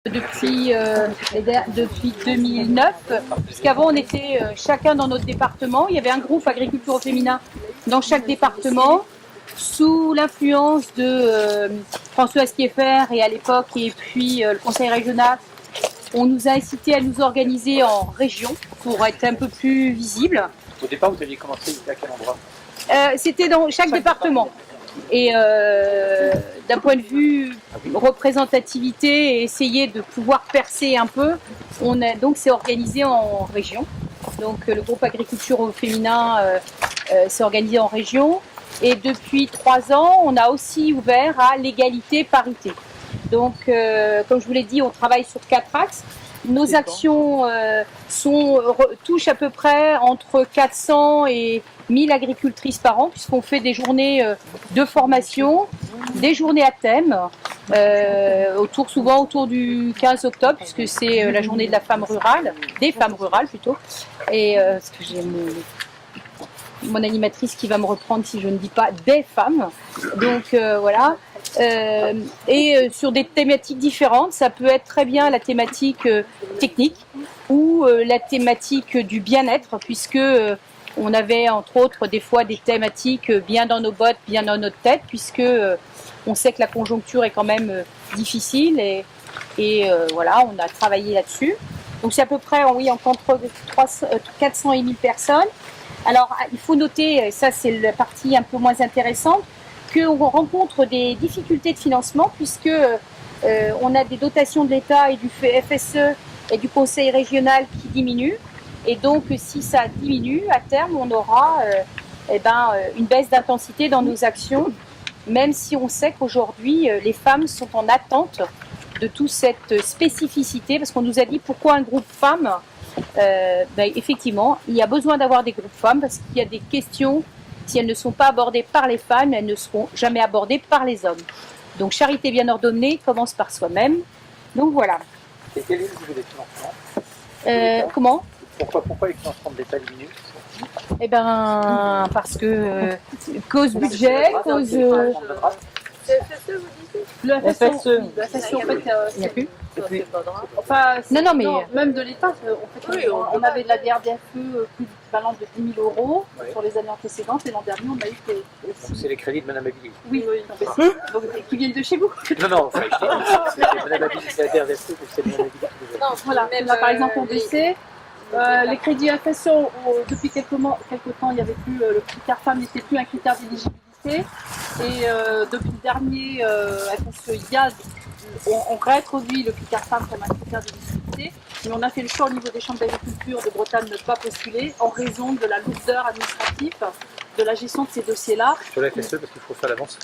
depuis 2009, puisqu'avant on était chacun dans notre département. Il y avait un groupe agriculture au féminin dans chaque département, sous l'influence de François Kieffer et à l'époque, et puis le conseil régional. On nous a incité à nous organiser en région pour être un peu plus visible. Au départ, vous aviez commencé à quel endroit? C'était dans chaque département. Et d'un point de vue représentativité et essayer de pouvoir percer un peu, donc c'est organisé en région. Donc le groupe agriculture au féminin s'est organisé en région. Et depuis 3 ans, on a aussi ouvert à l'égalité parité. Donc comme je vous l'ai dit, on travaille sur 4 axes. Nos actions touchent à peu près entre 400 et 1000 agricultrices par an, puisqu'on fait des journées de formation, des journées à thème, souvent autour du 15 octobre, puisque c'est la journée de la femme rurale, des femmes rurales plutôt. Et parce que j'ai mon animatrice qui va me reprendre si je ne dis pas des femmes. Donc voilà. Et sur des thématiques différentes, ça peut être très bien la thématique technique ou la thématique du bien-être, puisque on avait entre autres des fois des thématiques bien dans nos bottes, bien dans notre tête, puisque on sait que la conjoncture est quand même difficile et voilà, on a travaillé là-dessus. Donc c'est à peu près entre 400 et 1000 personnes. Alors il faut noter, ça c'est la partie un peu moins intéressante, qu'on rencontre des difficultés de financement puisque on a des dotations de l'État et du FSE et du Conseil régional qui diminuent. Et donc, si ça diminue, à terme, on aura une baisse d'intensité dans nos actions, même si on sait qu'aujourd'hui, les femmes sont en attente de toute cette spécificité, parce qu'on nous a dit pourquoi un groupe femmes. Effectivement, il y a besoin d'avoir des groupes femmes, parce qu'il y a des questions, si elles ne sont pas abordées par les femmes, elles ne seront jamais abordées par les hommes. Donc, charité bien ordonnée commence par soi-même. Donc, voilà. Et quel est le niveau des financements? Comment? Pourquoi les financements de l'État diminuent? Eh bien, parce que cause budget, cause... Le FSE, vous disiez? Le FSE, en fait, il n'y a plus. Enfin, non, mais... même de l'État, en fait, on avait de la DRDFE plus d'équivalent de 10 000 euros sur les années précédentes, et l'an dernier, on a eu que... Donc c'est les crédits de Madame Abili. Oui, donc, qui viennent de chez vous. Non, enfin, c'est Madame Abili, c'est la DRDFE, donc c'est Madame Abili qui nous a... Non, voilà, là, par exemple, on baissait. Les crédits FSE, depuis quelques temps, il n'y avait plus, le critère femme n'était plus un critère d'éligibilité. Et depuis le dernier on réintroduit le critère femme comme un critère d'éligibilité. Mais on a fait le choix au niveau des chambres d'agriculture de Bretagne de ne pas postuler en raison de la lourdeur administrative de la gestion de ces dossiers-là. Sur la FSE, parce qu'il faut faire l'avance.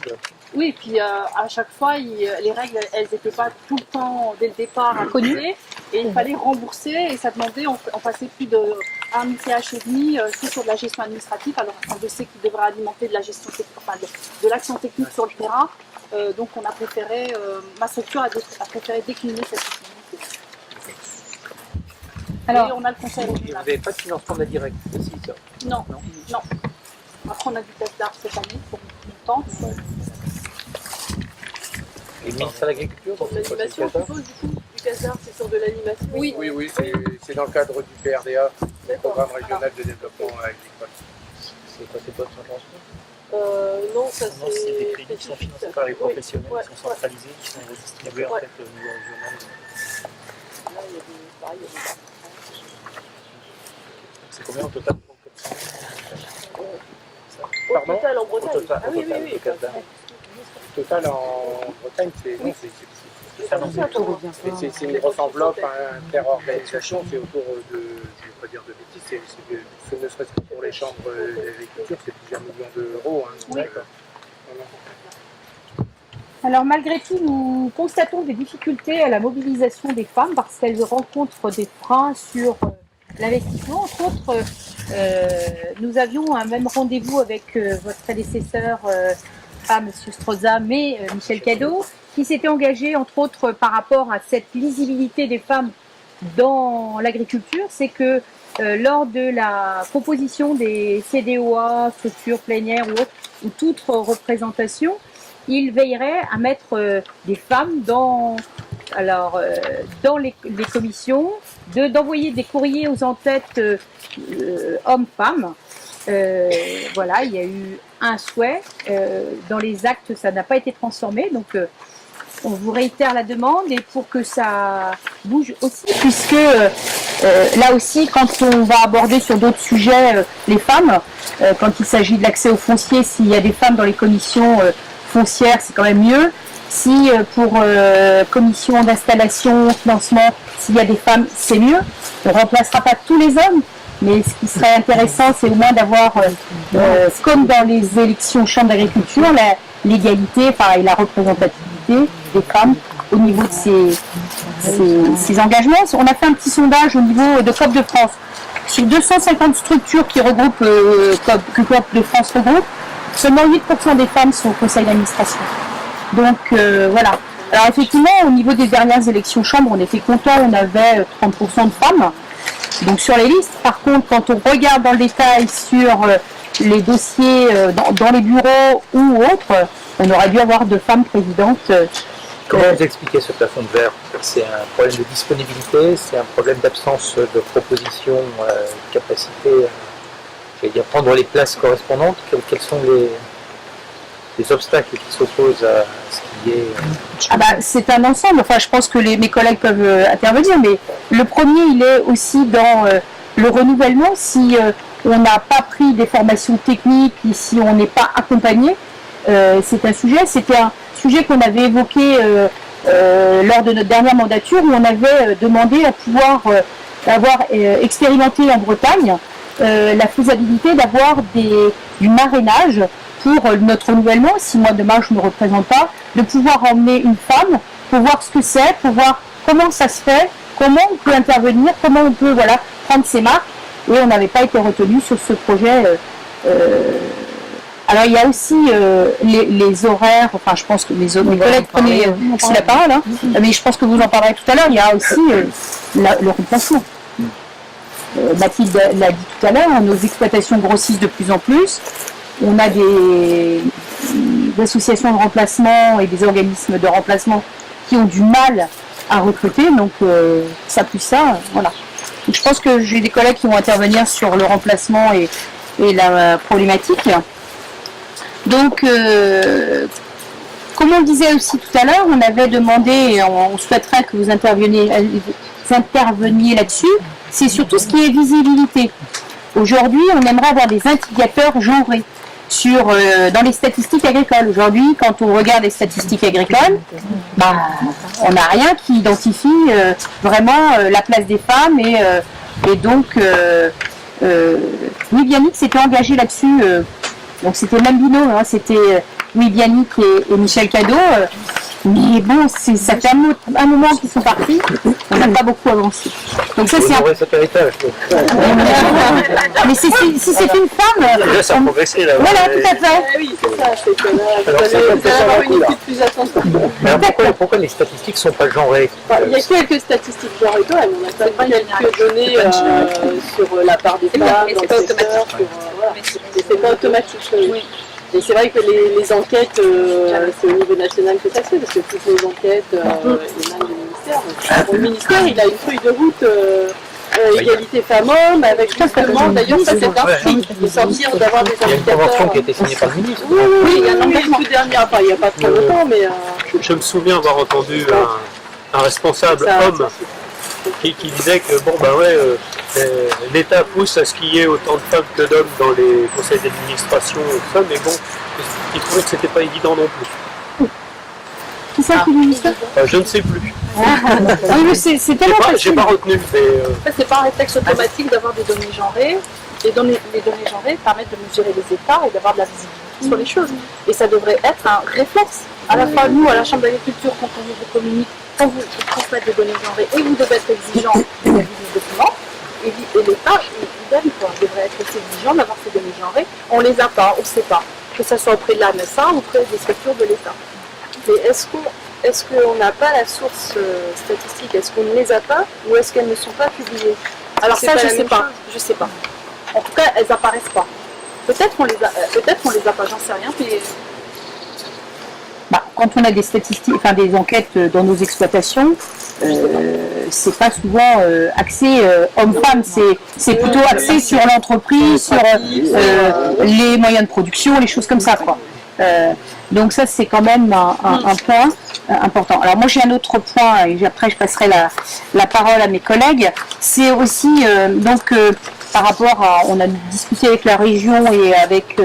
Oui, et puis à chaque fois, les règles, elles n'étaient pas tout le temps, dès le départ, inconnues. Et il fallait rembourser, et ça demandait, on passait plus de 1 TH et demi sur de la gestion administrative, alors un dossier qui devrait alimenter de la gestion de l'action technique sur le terrain. Donc on a préféré, ma structure a préféré décliner cette possibilité. Alors, et on a le conseil régional. Vous n'avez pas de financement de la directe aussi, ça? Non. Après on a du test d'art cette année pour longtemps. Et le ministère de l'Agriculture, pour l'animation, je suppose, du coup, du CASAR, c'est sur de l'animation? Oui, c'est dans le cadre du PRDA, le Programme Régional de Développement Agricole. C'est quoi, c'est pas de financement? Non, ça c'est des crédits qui sont financés par les professionnels, qui sont centralisés, qui sont redistribués en fait au niveau régional. Là, il y a des C'est combien au total pour le Au total en Bretagne? Ah oui. Au total en Bretagne, c'est une grosse enveloppe inter-organisation, c'est autour de, je ne vais pas dire de bêtises, c'est ne serait-ce que pour les chambres d'agriculture, c'est plusieurs millions d'euros. Oui. Alors malgré tout, nous constatons des difficultés à la mobilisation des femmes parce qu'elles rencontrent des freins sur l'investissement. Entre autres, nous avions un même rendez-vous avec votre prédécesseur, pas M. Stroza, mais Michel Cadot, qui s'était engagé, entre autres, par rapport à cette lisibilité des femmes dans l'agriculture. C'est que lors de la proposition des CDOA, structures plénières ou autres, ou toute représentation, il veillerait à mettre des femmes dans Alors, dans les commissions, d'envoyer des courriers aux entêtes hommes-femmes. Voilà, il y a eu un souhait. Dans les actes, ça n'a pas été transformé. Donc, on vous réitère la demande et pour que ça bouge aussi, puisque là aussi, quand on va aborder sur d'autres sujets les femmes, quand il s'agit de l'accès au foncier, s'il y a des femmes dans les commissions foncières, c'est quand même mieux. Si pour commission d'installation, financement, s'il y a des femmes, c'est mieux. On ne remplacera pas tous les hommes, mais ce qui serait intéressant, c'est au moins d'avoir, comme dans les élections chambre d'agriculture, l'égalité et la représentativité des femmes au niveau de ces engagements. On a fait un petit sondage au niveau de COP de France. Sur 250 structures qui regroupent, que COP de France regroupe, seulement 8% des femmes sont au conseil d'administration. Donc voilà. Alors effectivement, au niveau des dernières élections chambres, on était content, on avait 30% de femmes. Donc sur les listes, par contre, quand on regarde dans le détail sur les dossiers dans les bureaux ou autres, on aurait dû avoir 2 femmes présidentes. Comment vous expliquez ce plafond de verre? C'est un problème de disponibilité, c'est un problème d'absence de proposition, de capacité à prendre les places correspondantes. Quels sont les obstacles qui s'opposent à ce qui est... C'est un ensemble. Enfin, je pense que mes collègues peuvent intervenir, mais le premier, il est aussi dans le renouvellement. Si on n'a pas pris des formations techniques, et si on n'est pas accompagné, c'est un sujet. C'était un sujet qu'on avait évoqué lors de notre dernière mandature, où on avait demandé à pouvoir avoir expérimenté en Bretagne la faisabilité d'avoir du marrainage pour notre renouvellement. Si moi demain je ne me représente pas, de pouvoir emmener une femme pour voir ce que c'est, pour voir comment ça se fait, comment on peut intervenir, comment on peut prendre ses marques. Et on n'avait pas été retenu sur ce projet. Alors il y a aussi les horaires, enfin je pense que mes collègues prenaient aussi la parole, hein, mais je pense que vous en parlerez tout à l'heure. Il y a aussi le remplacement. Mathilde l'a dit tout à l'heure, nos exploitations grossissent de plus en plus. On a des associations de remplacement et des organismes de remplacement qui ont du mal à recruter, donc ça plus ça, voilà. Donc, je pense que j'ai des collègues qui vont intervenir sur le remplacement et la problématique. Donc, comme on le disait aussi tout à l'heure, on avait demandé, et on souhaiterait que vous interveniez là-dessus, c'est surtout ce qui est visibilité. Aujourd'hui, on aimerait avoir des indicateurs genrés dans les statistiques agricoles. Aujourd'hui, quand on regarde les statistiques agricoles, on n'a rien qui identifie vraiment la place des femmes et donc Louis Bianic s'était engagé là-dessus. Donc c'était le même binôme, hein, c'était Louis Bianic et Michel Cadot. Mais bon, ça fait un moment qu'ils sont partis, on n'a pas beaucoup avancé. Donc ça c'est cet héritage. Mais si c'est une femme... Déjà ça a progressé là. Voilà, tout à fait. Oui, c'est ça, c'est que là, vous allez avoir une étude plus attentive. Pourquoi les statistiques ne sont pas genrées? Il y a quelques statistiques genrées quand même, on a pas quelques données sur la part des femmes dans le secteur, c'est pas automatique. Oui. Et c'est vrai que les enquêtes, c'est au niveau national que ça se fait, parce que toutes les enquêtes émanent du ministère. Donc, le ministère, il a une feuille de route égalité femmes-hommes, avec justement, d'ailleurs, ça c'est article de sortir, d'avoir des indicateurs. Il y a une convention qui a été signée par le ministre. Oui, il y a un engagement dernier, enfin, il n'y a pas trop longtemps, mais... Je me souviens avoir entendu un responsable homme qui disait que l'État pousse à ce qu'il y ait autant de femmes que d'hommes dans les conseils d'administration, mais bon, il trouvait que c'était pas évident non plus. Qui ça qui dit ça? Je ne sais plus. Oui, mais c'est tellement facile. J'ai pas retenu. En fait, c'est pas un réflexe automatique d'avoir des données genrées. Les données genrées permettent de mesurer les écarts et d'avoir de la visibilité sur les choses. Et ça devrait être un réflexe. À la fois, nous, à la Chambre d'agriculture, quand on vous communique, quand vous transmettez des données genrées, et vous devez être exigeant vis-à-vis des documents, et l'État, il devrait être aussi exigeant d'avoir ces données genrées. On les a pas, on ne sait pas. Que ce soit auprès de la MSA ou auprès des structures de l'État. Mais est-ce qu'on n'a pas la source statistique? Est-ce qu'on ne les a pas ou est-ce qu'elles ne sont pas publiées? Alors ça, je ne sais pas. En tout cas, elles n'apparaissent pas. Peut-être qu'on les a pas, j'en sais rien, mais... quand on a des statistiques, enfin des enquêtes dans nos exploitations, c'est pas souvent axé homme-femme, c'est plutôt axé sur l'entreprise, sur les moyens de production, les choses comme ça, quoi. Donc ça, c'est quand même un point important. Alors moi, j'ai un autre point, et après je passerai la parole à mes collègues. C'est aussi, par rapport à, on a discuté avec la région et avec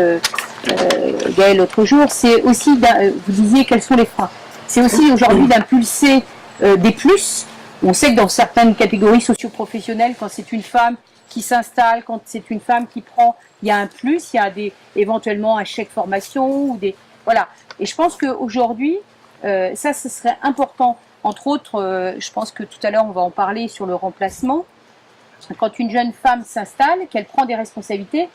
Gaël l'autre jour, c'est aussi, vous disiez quels sont les freins. C'est aussi aujourd'hui d'impulser des plus. On sait que dans certaines catégories socio-professionnelles, quand c'est une femme qui s'installe, quand c'est une femme qui prend, il y a un plus, il y a éventuellement un chèque formation ou des voilà. Et je pense qu'aujourd'hui, ça, ce serait important. Entre autres, je pense que tout à l'heure, on va en parler sur le remplacement. Quand une jeune femme s'installe, qu'elle prend des responsabilités,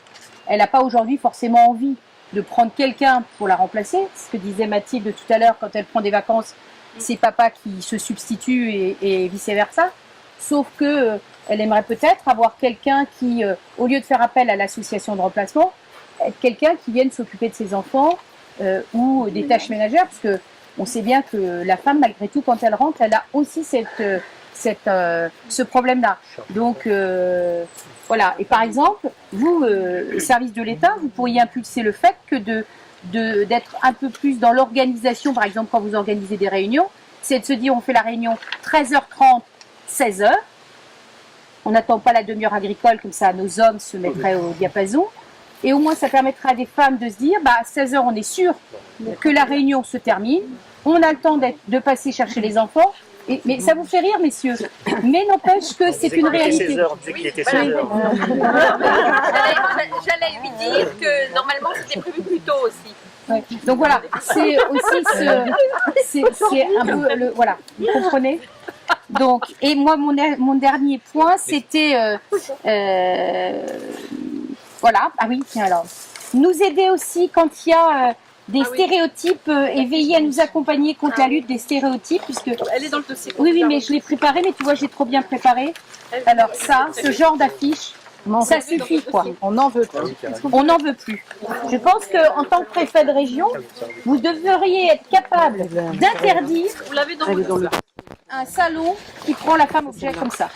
elle n'a pas aujourd'hui forcément envie de prendre quelqu'un pour la remplacer. Ce que disait Mathilde tout à l'heure, quand elle prend des vacances, c'est papa qui se substitue et vice-versa. Sauf que elle aimerait peut-être avoir quelqu'un qui, au lieu de faire appel à l'association de remplacement, être quelqu'un qui vienne s'occuper de ses enfants ou des tâches ménagères, parce que on sait bien que la femme, malgré tout, quand elle rentre, elle a aussi ce problème-là. Donc, voilà. Et par exemple, vous, service de l'État, vous pourriez impulser le fait que d'être un peu plus dans l'organisation, par exemple, quand vous organisez des réunions, c'est de se dire, on fait la réunion 13h30, 16h. On n'attend pas la demi-heure agricole, comme ça nos hommes se mettraient au diapason. Et au moins, ça permettra à des femmes de se dire, à 16h, on est sûr que la réunion se termine. On a le temps de passer chercher les enfants. Mais ça vous fait rire, messieurs. Mais n'empêche que c'est une réalité. 16 heures, on disait qu'il était 16 heures. J'allais lui dire que normalement, c'était prévu plus tôt aussi. Ouais. Donc voilà, c'est aussi c'est un peu voilà, vous comprenez. Donc, et moi, mon dernier point, c'était voilà, ah oui, tiens alors, nous aider aussi quand il y a des stéréotypes et veiller à nous accompagner contre la lutte des stéréotypes, puisque Elle est dans le dossier. oui, mais je l'ai préparé, mais tu vois, j'ai trop bien préparé. Alors ça, ce genre d'affiche, ça suffit, quoi. On n'en veut pas. On n'en veut plus. Je pense qu'en tant que préfet de région, vous devriez être capable d'interdire Vous l'avez dans le un salon qui prend la femme objet comme ça.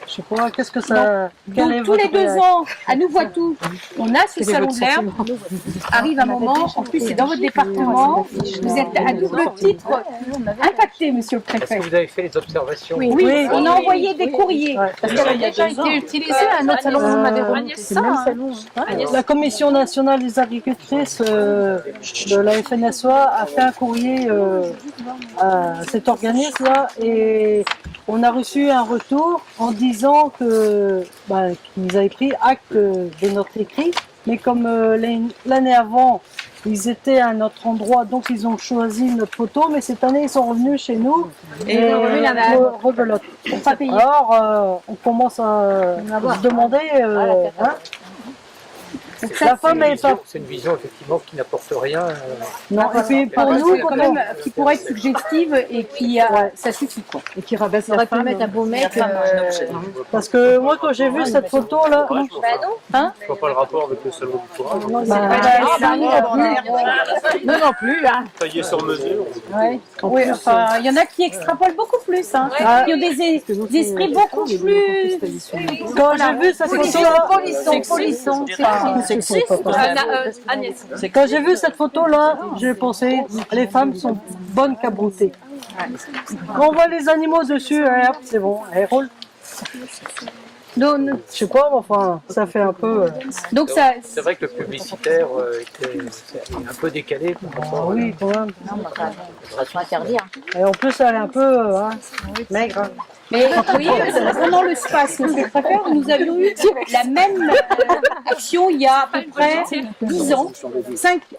Je sais pas, qu'est-ce que ça... Donc tous les 2 ans, à Nouveau-Tout, on a ce salon de l'herbe. Arrive un moment, en plus c'est dans votre département, vous êtes à double titre impacté, monsieur le Est-ce préfet. que vous avez fait les observations? Oui, on a envoyé des courriers. Parce qu'elle a déjà été utilisé à un autre salon, on m'avait remis ça. La Commission nationale des agricultrices de la FNSEA a fait un courrier à cet organisme-là et on a reçu un retour en disant que qu'ils avaient pris acte de notre écrit, mais comme l'année avant, ils étaient à notre endroit, donc ils ont choisi notre photo, mais cette année, ils sont revenus chez nous et rebelote. Alors, on commence à se demander... la femme est pas... C'est une vision effectivement qui n'apporte rien. Non, et puis Pour nous, quand même, qui pourrait être suggestive et qui ça suffit, quoi. Et qui rabaisse la femme. mettre un beau mec. Parce que moi, quand j'ai vu cette photo-là... Je vois pas le rapport avec le salon du courage. non plus. Hein. Taillé sur mesure. Oui, enfin, il y en a qui extrapolent beaucoup plus, hein. Qui ont des esprits beaucoup plus... Quand j'ai vu cette photo-là... Quand j'ai vu cette photo-là, j'ai pensé, les femmes sont bonnes qu'à brouter. Quand on voit les animaux dessus, c'est bon, elles roulent. Non, je sais pas, mais enfin, ça fait un peu... Donc ça... C'est vrai que le publicitaire était un peu décalé. Oui, quand même. Ça doit interdire. Et en plus, elle est un peu maigre. Mais oui, vraiment le space, monsieur le préfet, nous avions eu la même action il y a à peu près 10 ans,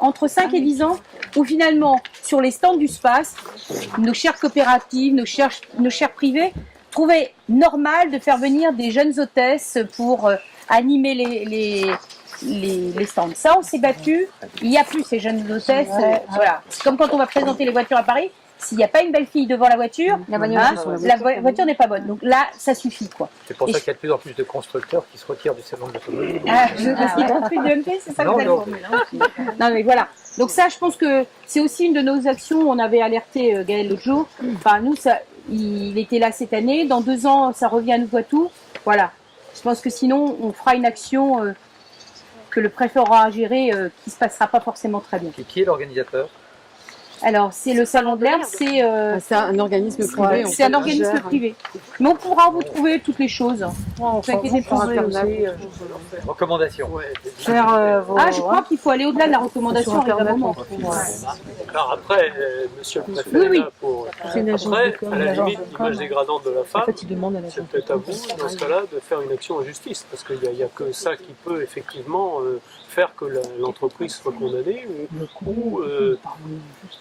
entre 5 et 10 ans, où finalement, sur les stands du space, nos chères coopératives, nos chers privés, trouvaient normal de faire venir des jeunes hôtesses pour animer les stands. Ça, on s'est battu, il n'y a plus ces jeunes hôtesses. Voilà. C'est comme quand on va présenter les voitures à Paris. S'il n'y a pas une belle fille devant la voiture, la voiture n'est pas bonne. Donc là, ça suffit, quoi. C'est pour ça qu'il y a de plus en plus de constructeurs qui se retirent du salon de l'automobile. Parce qu'ils trouvent plus de MP, c'est ça que vous allez. Non, mais voilà. Donc ça, je pense que c'est aussi une de nos actions. On avait alerté Gaël l'autre jour. Enfin, nous, ça, il était là cette année. Dans 2 ans, ça revient à nouveau à tout. Voilà. Je pense que sinon, on fera une action que le préfet aura à gérer, qui se passera pas forcément très bien. Et qui est l'organisateur? Alors, c'est le Salon de l'Herbe, c'est un organisme privé. c'est un organisme privé. Mais on pourra vous trouver toutes les choses. Ne vous inquiétez pas. Recommandation. Ah, je crois qu'il faut aller au-delà de la recommandation à un moment. Alors après, monsieur le préfet, Oui, oui. là, pour... après, à la limite, l'image dégradante de la femme, c'est peut-être à vous, dans ce cas-là, de faire une action en justice, parce qu'il n'y a que ça qui peut effectivement faire que l'entreprise soit condamnée, ou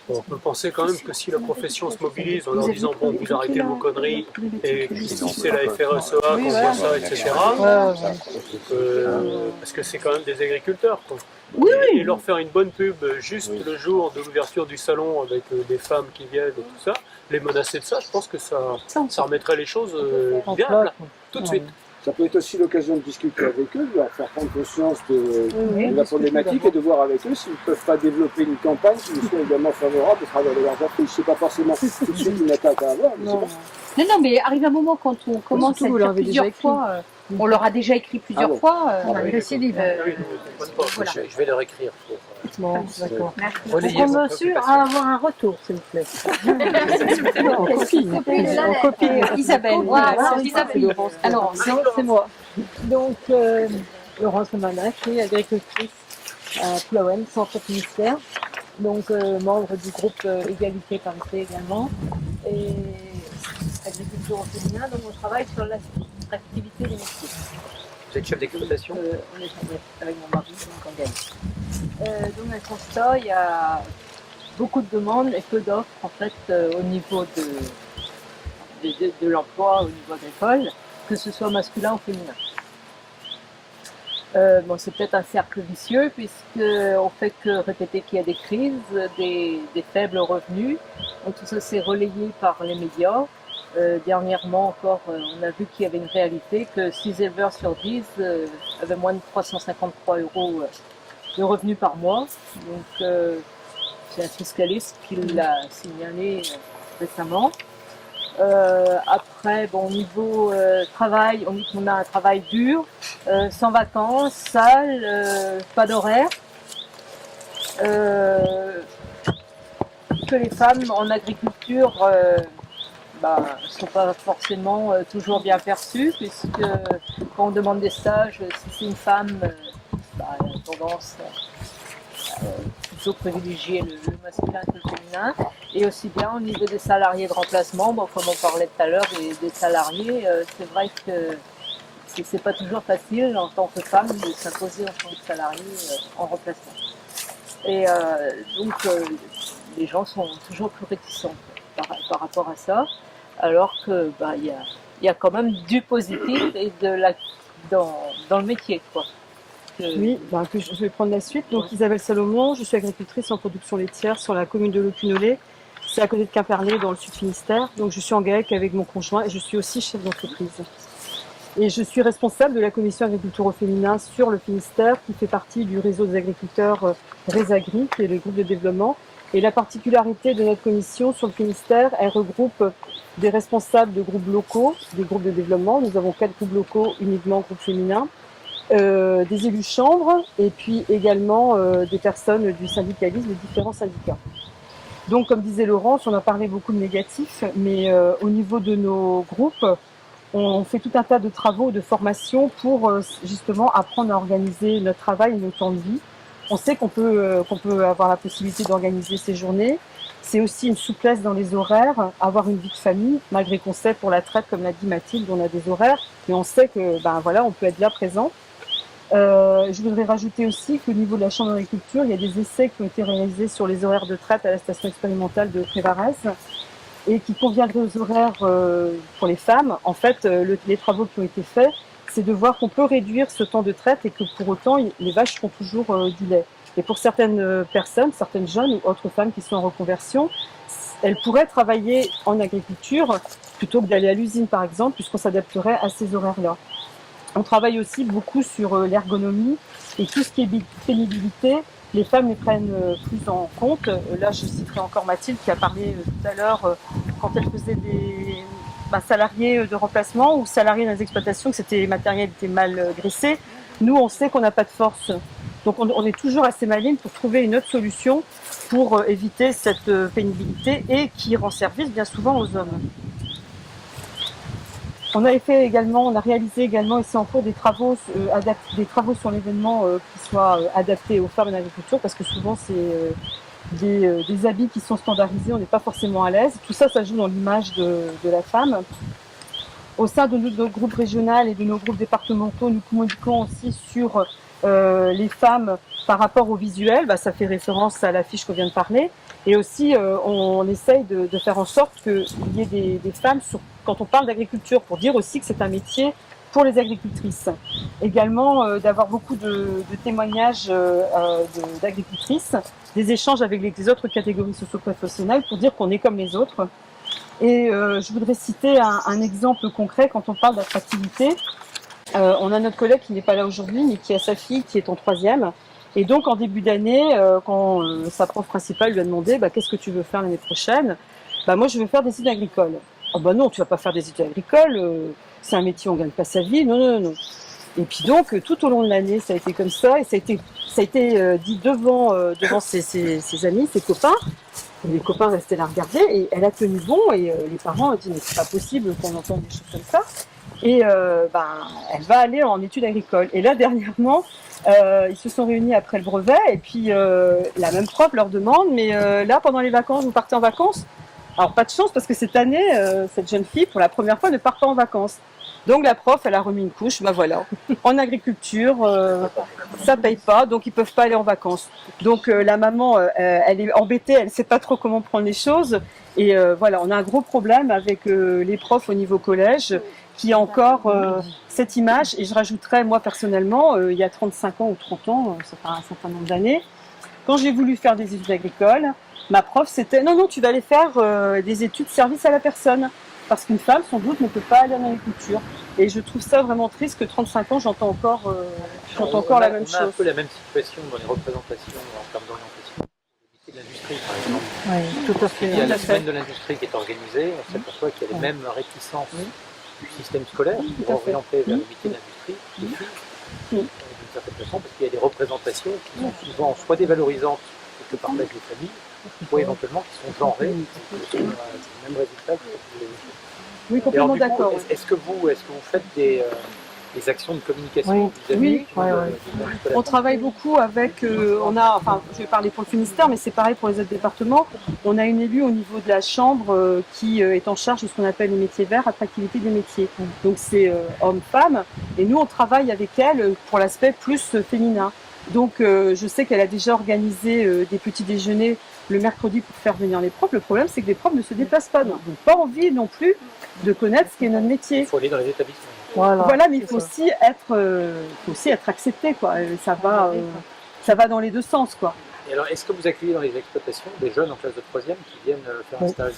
on peut penser quand même que si la profession se mobilise en leur disant bon, vous arrêtez vos conneries, et si c'est la FRSEA qu'on voit ça, etc., parce que c'est quand même des agriculteurs, quoi. Oui, Et leur faire une bonne pub juste le jour de l'ouverture du salon avec des femmes qui viennent et tout ça, les menacer de ça, je pense que ça remettrait les choses bien à plat, tout de suite. Ça peut être aussi l'occasion de discuter avec eux, de leur faire prendre conscience de la problématique et de voir avec eux s'ils ne peuvent pas développer une campagne qui nous soit également favorable au travers de leurs affiches. C'est pas forcément tout de suite une attaque à avoir, mais Non, mais arrive un moment quand on commence à écrire plusieurs fois, on leur a déjà écrit plusieurs fois, récidive. Voilà. Je vais leur écrire. Bon, d'accord. Relayer On vos monsieur préoccupations. à avoir un retour, s'il vous plaît. En copie. En copie. Isabelle, voilà, c'est Isabelle. Alors, C'est moi. Donc, Laurence Romanac, je suis agricultrice à Plowen, centre ministère. Donc, membre du groupe Égalité Parité également. Et agriculture au féminin, donc on travaille sur l'attractivité des métiers. Vous êtes chef d'exploitation? On est avec mon mari, donc en gagne. Donc, un constat, il y a beaucoup de demandes et peu d'offres en fait au niveau de l'emploi, au niveau agricole, que ce soit masculin ou féminin. Bon, c'est peut-être un cercle vicieux puisqu'on fait que répéter qu'il y a des crises, des faibles revenus. Donc tout ça c'est relayé par les médias. Dernièrement encore, on a vu qu'il y avait une réalité que 6 éleveurs sur 10 avaient moins de 353 € de revenus par mois. Donc c'est un fiscaliste qui l'a signalé récemment. Après, bon, au niveau travail, on dit qu'on a un travail dur, sans vacances, sale, pas d'horaire. Que les femmes en agriculture sont pas forcément toujours bien perçues, puisque quand on demande des stages, si c'est une femme, elle a tendance à plutôt privilégier le masculin que le féminin. Et aussi bien au niveau des salariés de remplacement, bon, comme on parlait tout à l'heure des salariés, c'est vrai que c'est pas toujours facile en tant que femme de s'imposer en tant que salarié en remplacement. Et donc les gens sont toujours plus réticents par rapport à ça, alors que il y a quand même du positif et dans le métier, quoi. Oui, que je vais prendre la suite. Donc Isabelle Salomon, je suis agricultrice en production laitière sur la commune de Locunolé. C'est à côté de Quimperlé, dans le sud Finistère. Donc je suis en GAEC avec mon conjoint et je suis aussi chef d'entreprise. Et je suis responsable de la commission agriculture au féminin sur le Finistère, qui fait partie du réseau des agriculteurs Résagri, qui est le groupe de développement. Et la particularité de notre commission sur le Finistère, elle regroupe des responsables de groupes locaux, des groupes de développement. Nous avons 4 groupes locaux uniquement groupes féminins. Des élus chambres et puis également des personnes du syndicalisme, de différents syndicats. Donc, comme disait Laurence, on a parlé beaucoup de négatifs, mais au niveau de nos groupes, on fait tout un tas de travaux, de formations pour justement apprendre à organiser notre travail et notre temps de vie. On sait qu'on peut avoir la possibilité d'organiser ces journées. C'est aussi une souplesse dans les horaires, avoir une vie de famille, malgré qu'on sait pour la traite, comme l'a dit Mathilde, on a des horaires, mais on sait que on peut être là présent. Je voudrais rajouter aussi qu'au niveau de la Chambre d'agriculture, il y a des essais qui ont été réalisés sur les horaires de traite à la station expérimentale de Trévarez et qui conviendraient aux horaires pour les femmes. En fait, les travaux qui ont été faits, c'est de voir qu'on peut réduire ce temps de traite et que pour autant, les vaches font toujours du lait. Et pour certaines personnes, certaines jeunes ou autres femmes qui sont en reconversion, elles pourraient travailler en agriculture plutôt que d'aller à l'usine, par exemple, puisqu'on s'adapterait à ces horaires-là. On travaille aussi beaucoup sur l'ergonomie et tout ce qui est pénibilité, les femmes les prennent plus en compte. Là, je citerai encore Mathilde qui a parlé tout à l'heure quand elle faisait des salariés de remplacement ou salariés dans les exploitations, que le matériel était mal graissé. Nous, on sait qu'on n'a pas de force. Donc, on est toujours assez maligne pour trouver une autre solution pour éviter cette pénibilité et qui rend service bien souvent aux hommes. On a réalisé également ici en cours des travaux sur l'événement qui soient adaptés aux femmes en agriculture parce que souvent c'est des habits qui sont standardisés, on n'est pas forcément à l'aise. Tout ça, ça joue dans l'image de la femme. Au sein de nos groupes régionaux et de nos groupes départementaux, nous communiquons aussi sur les femmes par rapport au visuel. Ça fait référence à l'affiche qu'on vient de parler. Et aussi, on essaye de faire en sorte qu'il y ait des femmes quand on parle d'agriculture, pour dire aussi que c'est un métier pour les agricultrices. Également, d'avoir beaucoup de témoignages d'agricultrices, des échanges avec les autres catégories socio-professionnelles pour dire qu'on est comme les autres. Et je voudrais citer un exemple concret quand on parle d'attractivité. On a notre collègue qui n'est pas là aujourd'hui, mais qui a sa fille qui est en 3e. Et donc, en début d'année, quand sa prof principale lui a demandé qu'est-ce que tu veux faire l'année prochaine, moi, je veux faire des études agricoles. Oh non, tu vas pas faire des études agricoles, c'est un métier, on gagne pas sa vie, non. Et puis donc, tout au long de l'année, ça a été comme ça, et ça a été dit devant ses amis, ses copains. Et les copains restaient là à regarder, et elle a tenu bon, et les parents ont dit, mais c'est pas possible qu'on entende des choses comme ça. Et elle va aller en études agricoles. Et là, dernièrement, ils se sont réunis après le brevet, et puis la même prof leur demande, mais là, pendant les vacances, vous partez en vacances? Alors, pas de chance, parce que cette année, cette jeune fille, pour la première fois, ne part pas en vacances. Donc, la prof, elle a remis une couche, voilà. En agriculture, ça paye pas, donc ils peuvent pas aller en vacances. Donc, la maman, elle est embêtée, elle sait pas trop comment prendre les choses. Et voilà, on a un gros problème avec les profs au niveau collège, qui a encore cette image. Et je rajouterais, moi, personnellement, il y a 35 ans ou 30 ans, ça fait un certain nombre d'années, quand j'ai voulu faire des études agricoles, ma prof, c'était non, tu vas aller faire des études service à la personne. Parce qu'une femme, sans doute, ne peut pas aller en agriculture. Et je trouve ça vraiment triste que 35 ans, j'entends encore la même chose. On a un peu la même situation dans les représentations en termes d'orientation. Au de l'industrie, par exemple. Oui, tout à fait. Il y a la semaine de l'industrie qui est organisée. On s'aperçoit qu'il y a les mêmes réticences du système scolaire pour orienter vers le métier de l'industrie, des filles, d'une certaine façon, parce qu'il y a des représentations qui sont souvent soit dévalorisantes que partagent les familles, soit éventuellement qui sont genrées, qui ont le même résultat que les... Oui, complètement d'accord. Est-ce que vous faites des actions de communication vis-à-vis On travaille beaucoup avec, je vais parler pour le Finistère, mais c'est pareil pour les autres départements. On a une élue au niveau de la Chambre qui est en charge de ce qu'on appelle les métiers verts, attractivité des métiers. Donc c'est homme-femme, et nous on travaille avec elle pour l'aspect plus féminin. Donc je sais qu'elle a déjà organisé des petits déjeuners le mercredi pour faire venir les profs. Le problème, c'est que les profs ne se déplacent pas, donc ils n'ont pas envie non plus de connaître ce qu'est notre métier. Il faut aller dans les établissements. Voilà, mais il faut aussi être accepté, quoi. Ça va dans les deux sens, quoi. Et alors, est-ce que vous accueillez dans les exploitations des jeunes en classe de 3e qui viennent faire un stage?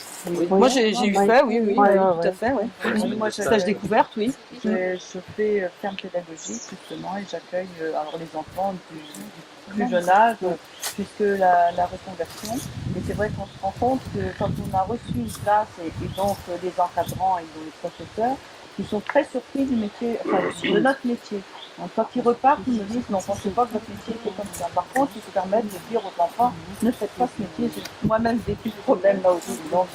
Moi, j'ai eu fait, oui, tout à fait, oui. Moi, stage découverte, oui. Je fais ferme pédagogique, justement, et j'accueille les enfants du plus jeune âge, puisque la reconversion. Et c'est vrai qu'on se rend compte que quand on a reçu une classe, et donc les encadrants et donc les professeurs, ils sont très surpris du métier, de notre métier. Donc, quand ils repartent, ils me disent non, on ne sait pas que votre métier est comme ça. Par contre, ils se permettent de dire aux enfants, ne faites pas ce métier. J'ai moi-même vécu ce problème là aussi. Donc,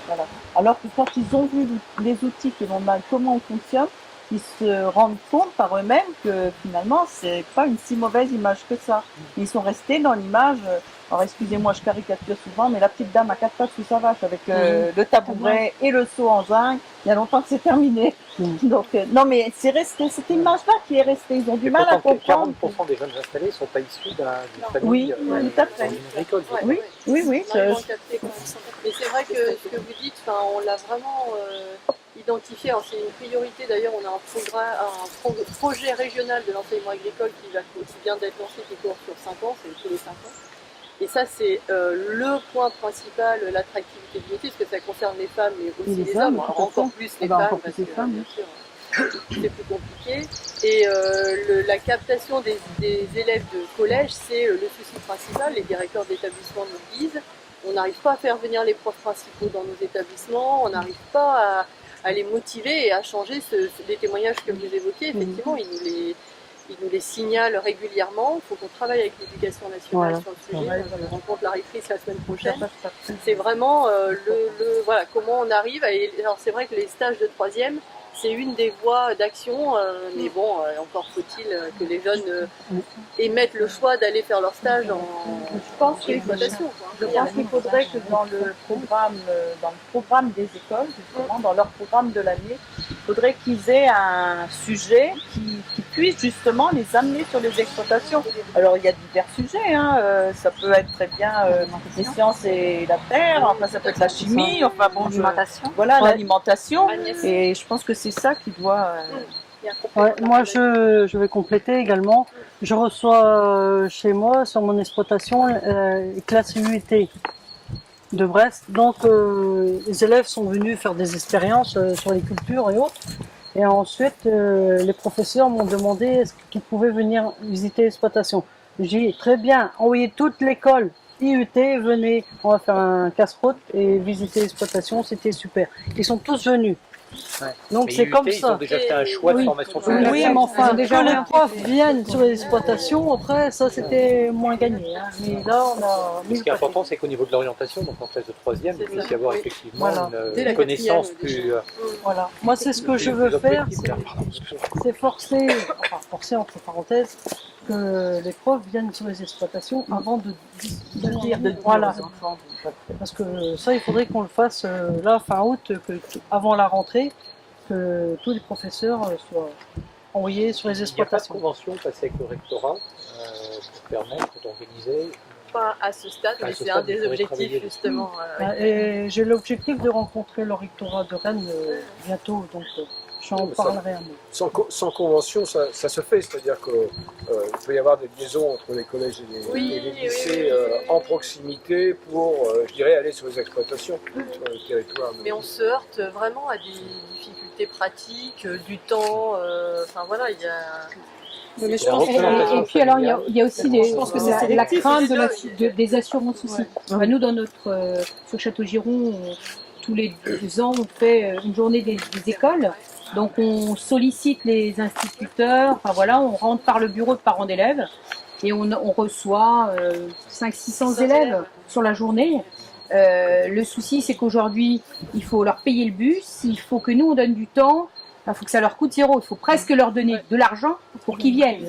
voilà. Alors que quand ils ont vu les outils que l'on a, comment on fonctionne, ils se rendent compte par eux-mêmes que finalement, c'est pas une si mauvaise image que ça. Ils sont restés dans l'image, alors excusez-moi, je caricature souvent, mais la petite dame à 4 pattes sous sa vache avec le tabouret et le seau en zinc, il y a longtemps que c'est terminé. Donc, non, mais c'est resté, cette image-là qui est restée. Ils ont du mal à comprendre. 40% des jeunes installés ne sont pas issus d'une famille tout à fait. agricole. Oui. Mais c'est vrai que ce que vous dites, on l'a vraiment identifié. Alors, c'est une priorité. D'ailleurs, on a un projet régional de l'enseignement agricole qui vient d'être lancé, qui court sur 5 ans, c'est tous les 5 ans. Et ça, c'est le point principal, l'attractivité du métier, parce que ça concerne les femmes, mais aussi les hommes. Alors, encore plus les femmes, parce que, bien sûr, c'est plus compliqué. Et la captation des élèves de collège, c'est le souci principal. Les directeurs d'établissement nous disent, on n'arrive pas à faire venir les profs principaux dans nos établissements, on n'arrive pas à les motiver et à changer les témoignages que vous évoquez. Effectivement, ils nous les signalent régulièrement. Il faut qu'on travaille avec l'éducation nationale sur le sujet. On rencontre la rectrice la semaine prochaine. C'est vraiment voilà, comment on arrive. Alors c'est vrai que les stages de 3e, c'est une des voies d'action, mais bon, encore faut-il que les jeunes émettent le choix d'aller faire leur stage en exploitation. Je pense qu'il faudrait que dans le programme des écoles, justement, dans leur programme de l'année, il faudrait qu'ils aient un sujet qui puisse justement les amener sur les exploitations. Alors il y a divers sujets, hein, ça peut être très bien les sciences et la terre, enfin ça peut être la chimie, enfin bon, voilà, l'alimentation, et je pense que c'est ça qui doit... Moi, je vais compléter également. Je reçois chez moi, sur mon exploitation, classe UT de Brest. Donc, les élèves sont venus faire des expériences sur les cultures et autres. Et ensuite, les professeurs m'ont demandé est-ce qu'ils pouvaient venir visiter l'exploitation. J'ai dit très bien, envoyez toute l'école IUT, venez, on va faire un casse-croûte et visiter l'exploitation, c'était super. Ils sont tous venus. Ouais. Donc mais c'est IUT, comme ça. Ils ont déjà fait un choix de formation sur Oui, mais enfin, que les profs viennent sur l'exploitation, après ça c'était moins gagné. Hein. Mais là on a... Ce qui est important, c'est qu'au niveau de l'orientation, donc en classe de 3e, il puisse y avoir effectivement une connaissance plus... Voilà. Moi c'est ce que je veux faire, c'est forcer, enfin forcer entre parenthèses, que les profs viennent sur les exploitations avant de dire voilà. Parce que ça, il faudrait qu'on le fasse là, fin août, avant la rentrée, que tous les professeurs soient envoyés sur les exploitations. Il n'y a pas de convention passée avec le rectorat pour permettre d'organiser. Pas à ce stade, mais c'est un des objectifs justement. Et j'ai l'objectif de rencontrer le rectorat de Rennes bientôt, donc j'en parlerai un mot. Sans convention, ça se fait, c'est-à-dire qu'il peut y avoir des liaisons entre les collèges et les lycées en proximité pour, je dirais, aller sur les exploitations, sur le territoire. Mais on se heurte vraiment à des difficultés pratiques, du temps, enfin voilà, il y a... Mais je pense et puis alors il y a aussi je pense que c'est la crainte des assurances aussi. Enfin, nous dans notre sur Château-Giron, tous les 2 ans on fait une journée des écoles. Donc on sollicite les instituteurs, enfin voilà, on rentre par le bureau de parents d'élèves et on reçoit 500-600 élèves sur la journée. Le souci c'est qu'aujourd'hui il faut leur payer le bus, il faut que nous on donne du temps. Il faut que ça leur coûte 0, il faut presque leur donner de l'argent pour qu'ils viennent.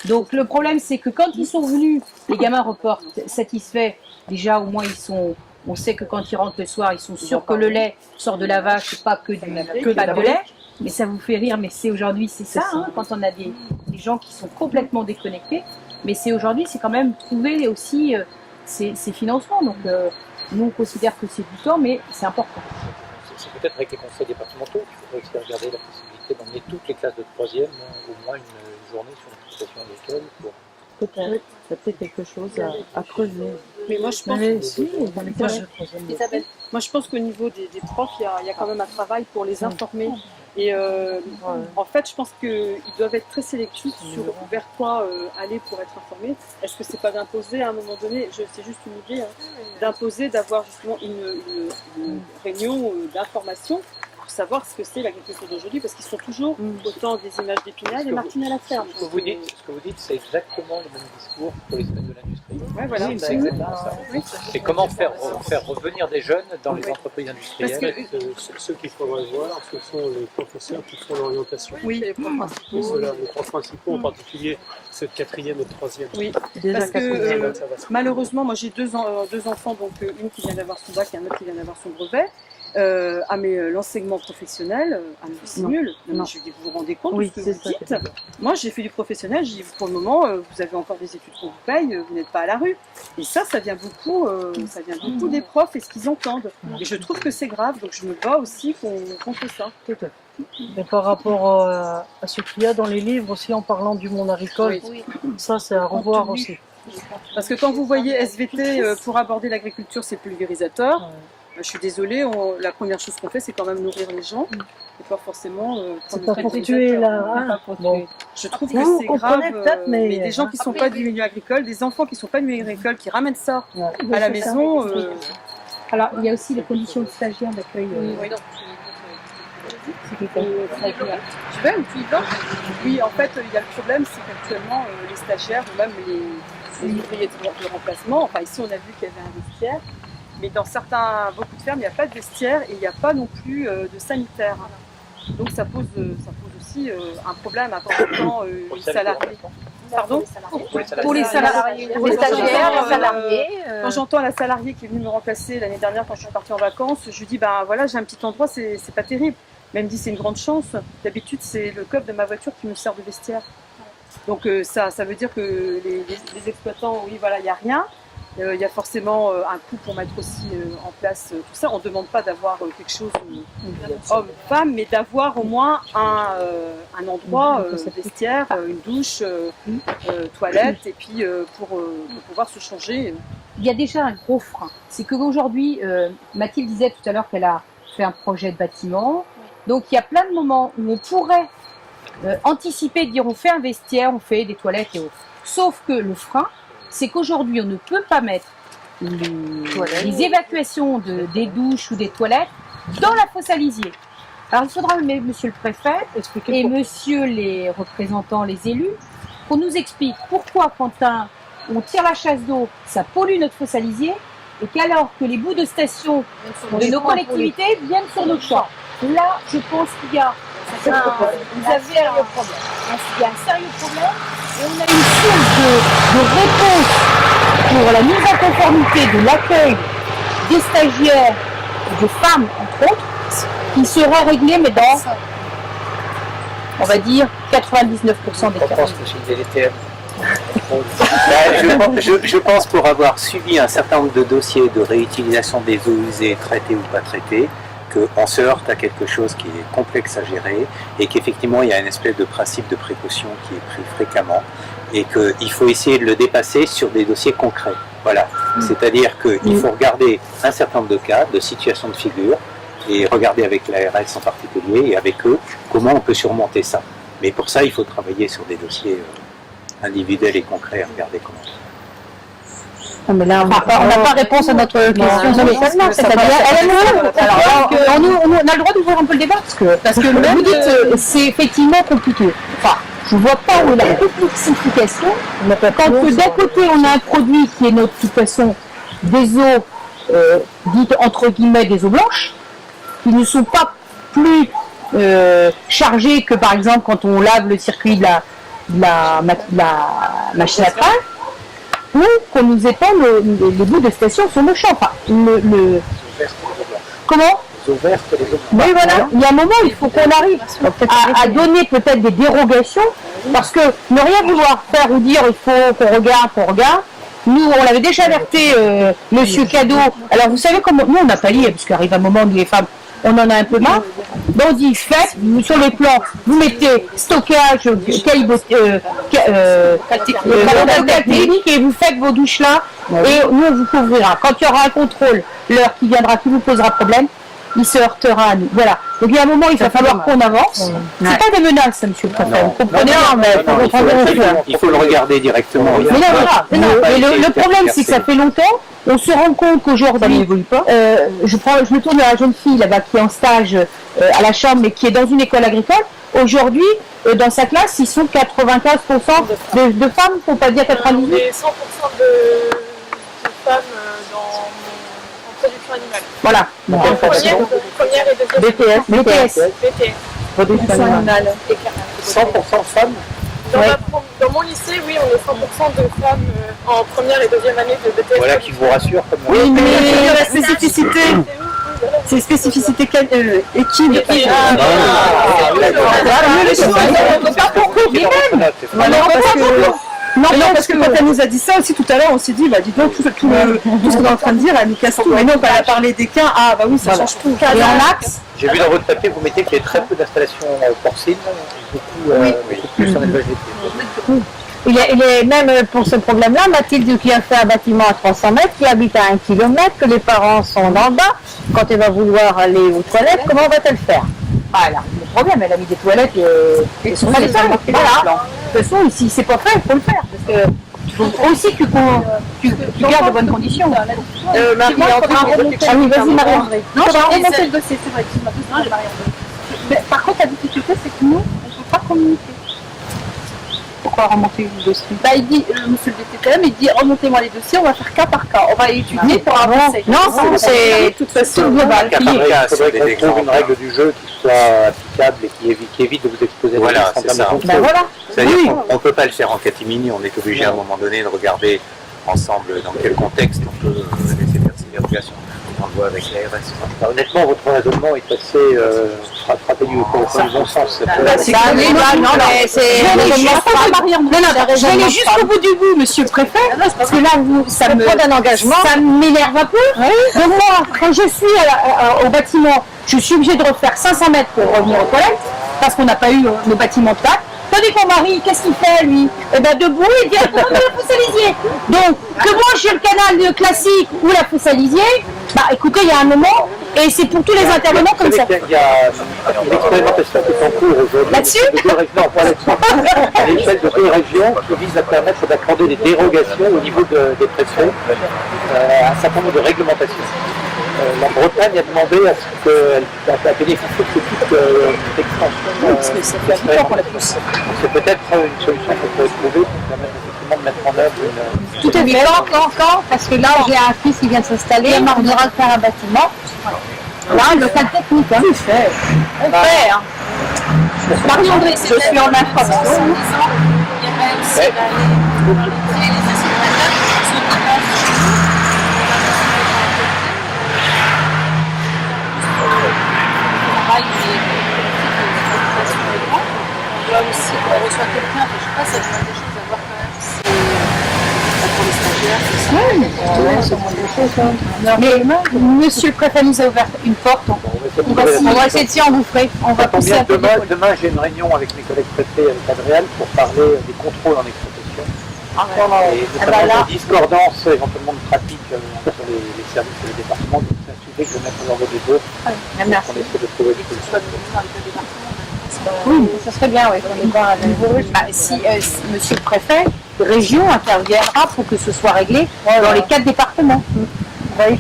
Donc le problème c'est que quand ils sont venus, les gamins reportent satisfaits. Déjà au moins on sait que quand ils rentrent le soir, ils sont sûrs que le lait sort de la vache, pas que de lait. Mais ça vous fait rire, mais aujourd'hui c'est ça, hein, quand on a des gens qui sont complètement déconnectés. Mais c'est aujourd'hui, c'est quand même trouver aussi ces financements. Donc nous on considère que c'est du temps, mais c'est important. C'est peut-être avec les conseils départementaux qu'il faudrait regarder la possibilité d'emmener toutes les classes de 3e au moins une journée sur l'exploitation de l'école. Peut-être, c'est peut-être quelque chose à creuser. Mais moi je pense, moi je pense qu'au niveau des profs, il y a quand même un travail pour les informer. Et en fait, je pense qu'ils doivent être très sélectifs sur vers quoi aller pour être informés. Est-ce que c'est pas d'imposer à un moment donné, c'est juste une idée, hein, d'imposer d'avoir justement une réunion d'information pour savoir ce que c'est l'agriculture d'aujourd'hui, parce qu'ils sont toujours autant des images d'Épinal et Martine à la ferme. Ce que vous dites, c'est exactement le même discours pour les semaines de l'industrie. Ouais, voilà. C'est exactement ça. C'est comment faire revenir des jeunes dans les entreprises industrielles. Ceux qu'il faudrait voir, ce sont les professeurs qui font l'orientation. Oui, les profs principaux, en particulier ceux de 4e et de 3e. Oui, parce que malheureusement, moi j'ai deux enfants, donc une qui vient d'avoir son bac et un autre qui vient d'avoir son brevet. L'enseignement professionnel, c'est nul. Non. Je dis, vous vous rendez compte de ce que vous dites. Moi, j'ai fait du professionnel. J'ai dit, pour le moment, vous avez encore des études qu'on vous paye, vous n'êtes pas à la rue. Et ça vient beaucoup, des profs et ce qu'ils entendent. Et je trouve que c'est grave. Donc, je me bats aussi qu'on fait ça. Et par rapport à ce qu'il y a dans les livres aussi, en parlant du monde agricole, ça, c'est à revoir aussi. Parce que quand vous voyez SVT pour aborder l'agriculture, c'est pulvérisateur. je suis désolée, la première chose qu'on fait, c'est quand même nourrir les gens, et pas forcément C'est prendre pas le pour tuer là. Bon. Je trouve que Vous c'est comprenez grave, peut-être, mais des gens qui ne sont pas du milieu agricole, des enfants qui ne sont pas du milieu agricole, qui ramènent ça à la maison. Alors, il y a aussi les conditions de stagiaires d'accueil. Tu veux ou tu y vas? Oui, en fait, il y a le problème, c'est qu'actuellement, les stagiaires, ou même les ouvriers de remplacement, enfin ici on a vu qu'il y avait un vestiaire, mais dans beaucoup de fermes, il n'y a pas de vestiaire et il n'y a pas non plus de sanitaire. Donc ça pose aussi un problème important les salariés. Pardon? Pour les salariés. Pour les stagiaires, salariés. Quand j'entends la salariée qui est venue me remplacer l'année dernière quand je suis partie en vacances, je lui dis ben voilà, j'ai un petit endroit, c'est pas terrible. Mais elle me dit c'est une grande chance. D'habitude c'est le coffre de ma voiture qui me sert de vestiaire. Donc ça veut dire que les exploitants, oui voilà, il n'y a rien. Il y a forcément un coût pour mettre aussi en place tout ça. On ne demande pas d'avoir quelque chose homme, femme, mais d'avoir au moins un endroit, vestiaire, une douche, toilette, et puis pour pouvoir se changer. Il y a déjà un gros frein. C'est qu'aujourd'hui, Mathilde disait tout à l'heure qu'elle a fait un projet de bâtiment. Donc il y a plein de moments où on pourrait anticiper, dire on fait un vestiaire, on fait des toilettes et autres. Sauf que le frein, c'est qu'aujourd'hui, on ne peut pas mettre les évacuations des douches ou des toilettes dans la fosse à lisier. Alors, il faudra, monsieur le préfet et monsieur les représentants, les élus, qu'on nous explique pourquoi, quand on tire la chasse d'eau, ça pollue notre fosse à lisier, et qu'alors que les bouts de station de nos collectivités viennent sur nos champs. Là, je pense qu'il y a un sérieux problème. Il y a un sérieux problème. Et on a une source de réponse pour la mise en conformité de l'accueil des stagiaires, de femmes entre autres, qui serait réglée, mais dans, on va dire, 99% des cas. Je pense pour avoir suivi un certain nombre de dossiers de réutilisation des eaux usées, traitées ou pas traitées, qu'on se heurte à quelque chose qui est complexe à gérer et qu'effectivement il y a une espèce de principe de précaution qui est pris fréquemment et qu'il faut essayer de le dépasser sur des dossiers concrets. Voilà. C'est-à-dire qu'il faut regarder un certain nombre de cas, de situations de figure et regarder avec l'ARS en particulier et avec eux comment on peut surmonter ça. Mais pour ça, il faut travailler sur des dossiers individuels et concrets, regarder comment. Non, mais là, on n'a pas réponse à notre question seulement. C'est-à-dire, on a le droit d'ouvrir un peu le débat parce que vous dites c'est effectivement compliqué. Enfin, je ne vois pas où est la complexification. Quand d'un côté on a un produit qui est de toute façon des eaux dites entre guillemets des eaux blanches, qui ne sont pas plus chargées que par exemple quand on lave le circuit de la machine à train, ou qu'on nous étend les bouts de station sur nos champs. Enfin, Comment Les eaux vertes, les eaux Oui, voilà. Il y a un moment où il faut qu'on arrive à donner peut-être des dérogations, parce que ne rien vouloir faire ou dire il faut qu'on regarde. Nous, on l'avait déjà alerté, monsieur Cadeau. Alors, vous savez comment... Nous, on n'a pas lié, parce qu'arrive un moment où les femmes, on en a un peu marre. Donc, on dit, faites, sur les plans, vous mettez stockage, technique, et vous faites vos douches là, et nous, on vous couvrira. Quand il y aura un contrôle, l'heure qui viendra, qui vous posera problème, il se heurtera à nous. Voilà. Donc il y a un moment où il va falloir qu'on avance. C'est pas des menaces, monsieur le préfet. Vous comprenez? Il faut le regarder directement. Mais non, voilà. Mais le problème, c'est que ça fait longtemps. On se rend compte qu'aujourd'hui, je me tourne vers la jeune fille là-bas qui est en stage à la chambre, mais qui est dans une école agricole. Aujourd'hui, dans sa classe, ils sont 95% de femmes, faut pas dire 98%. On est 100% de femmes en production animale. Voilà. Première et deuxième. BTS. Production animale. 100% femmes. Dans mon lycée, oui, on est 100% de femmes en première et deuxième année de BTS. Voilà qui vous rassure. Oui, mais la spécificité, c'est spécificité équipe. Non, parce que quand elle nous a dit ça aussi tout à l'heure, on s'est dit, bah dis donc, tout ce qu'on est en train de dire, elle nous casse tout. Mais non, elle a parlé des cas, ah bah oui, ça change tout. Et en axe. J'ai vu dans votre papier, vous mettez qu'il y a très peu d'installations porcines, beaucoup plus en élevage laitier. il est même pour ce problème-là, Mathilde qui a fait un bâtiment à 300 mètres, qui habite à 1 kilomètre, que les parents sont en bas, quand elle va vouloir aller aux toilettes, comment va-t-elle faire? Voilà, le problème, elle a mis des toilettes et son Voilà. voilà. De toute façon, si c'est pas fait, il faut le faire. Parce que il faut aussi que tu gardes de bonnes conditions. Marie-André, ah oui, vas-y Marie-André. Non, j'ai remonté le dossier, c'est vrai. Mais par contre, la difficulté, c'est que nous, on ne peut pas communiquer. Pourquoi remonter le dossier? Il dit, monsieur le DTTM, il dit remontez-moi les dossiers, on va faire cas par cas. On va étudier pour avancer. Non, c'est de toute façon global. Il faudrait qu'on trouve une règle du jeu qui soit applicable et qui évite de vous exposer à des Voilà, c'est ça. Voilà. C'est-à-dire qu'on ne peut pas le faire en catimini, on est obligé à un moment donné de regarder ensemble dans quel contexte on peut laisser faire ces dérogations. On le voit avec l'ARS. Honnêtement, votre raisonnement est assez frappé du bon sens. Je vais aller jusqu'au bout du bout, monsieur le préfet, parce que là, ça m'énerve un peu. Donc moi, quand je suis au bâtiment, je suis obligée de refaire 500 mètres pour revenir aux toilettes, parce qu'on n'a pas eu nos bâtiments de plaque. Tandis que mon mari, qu'est-ce qu'il fait, lui? Eh bien, debout, il dit, attends, la fosse à lisier. Donc, que moi, j'ai le canal classique ou la fosse à lisier, écoutez, il y a un moment, et c'est pour tous les intervenants comme ça. Il y a une expérimentation qui est en cours aujourd'hui. Là-dessus? Non, pas là-dessus. À l'échelle de 2 régions qui visent à permettre d'accorder des dérogations au niveau des préfets à un certain nombre de réglementations. La Bretagne a demandé à ce qu'elle bénéficie de ce type d'extension. C'est peut-être une solution qu'on pourrait trouver pour permettre effectivement de mettre en œuvre une... Tout est fait, encore, parce que là, j'ai un fils qui vient de s'installer, on aura de faire un bâtiment. Là, le local technique, hein. On fait, hein. Marie-André, je suis en infraction. Il y aurait aussi les incinérateurs qui sont on doit aussi, quand on reçoit quelqu'un, je sais pas, ça demande des choses à voir quand même. C'est pour les stagiaires, tout ça. Mais monsieur le préfet nous a ouvert une porte. On va essayer de s'y engouffrer. On va pousser un peu. Demain, j'ai une réunion avec mes collègues préfets avec Adriel pour parler des contrôles en exploitation. Et notamment de discordance éventuellement de pratique entre les services et les départements. Donc c'est un sujet que je vais mettre en ordre du jour. Merci. On essaie de trouver des solutions. Oui, ça serait bien, oui. Si monsieur le préfet, région interviendra pour que ce soit réglé dans les 4 départements.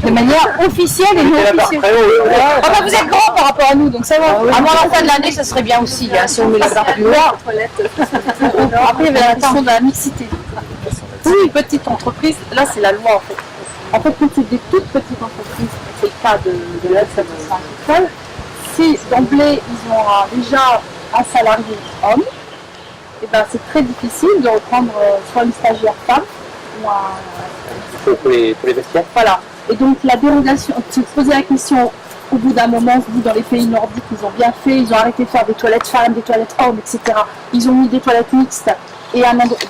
De manière officielle et non officielle. Vous êtes grand par rapport à nous, donc ça va. Avant la fin de l'année, ça serait bien aussi, si on met les barres plus haut. Après, il y avait la question de la mixité. Oui, petite entreprise, là c'est la loi en fait. En fait, quand c'est des toutes petites entreprises, c'est le cas de l'aide agricole, si d'emblée ils ont déjà un salarié homme, et ben c'est très difficile de reprendre soit une stagiaire femme ou un... Pour les vestiaires. Voilà. Et donc la dérogation, se poser la question au bout d'un moment, on se dit dans les pays nordiques, ils ont bien fait, ils ont arrêté de faire des toilettes femmes, des toilettes hommes, etc. Ils ont mis des toilettes mixtes et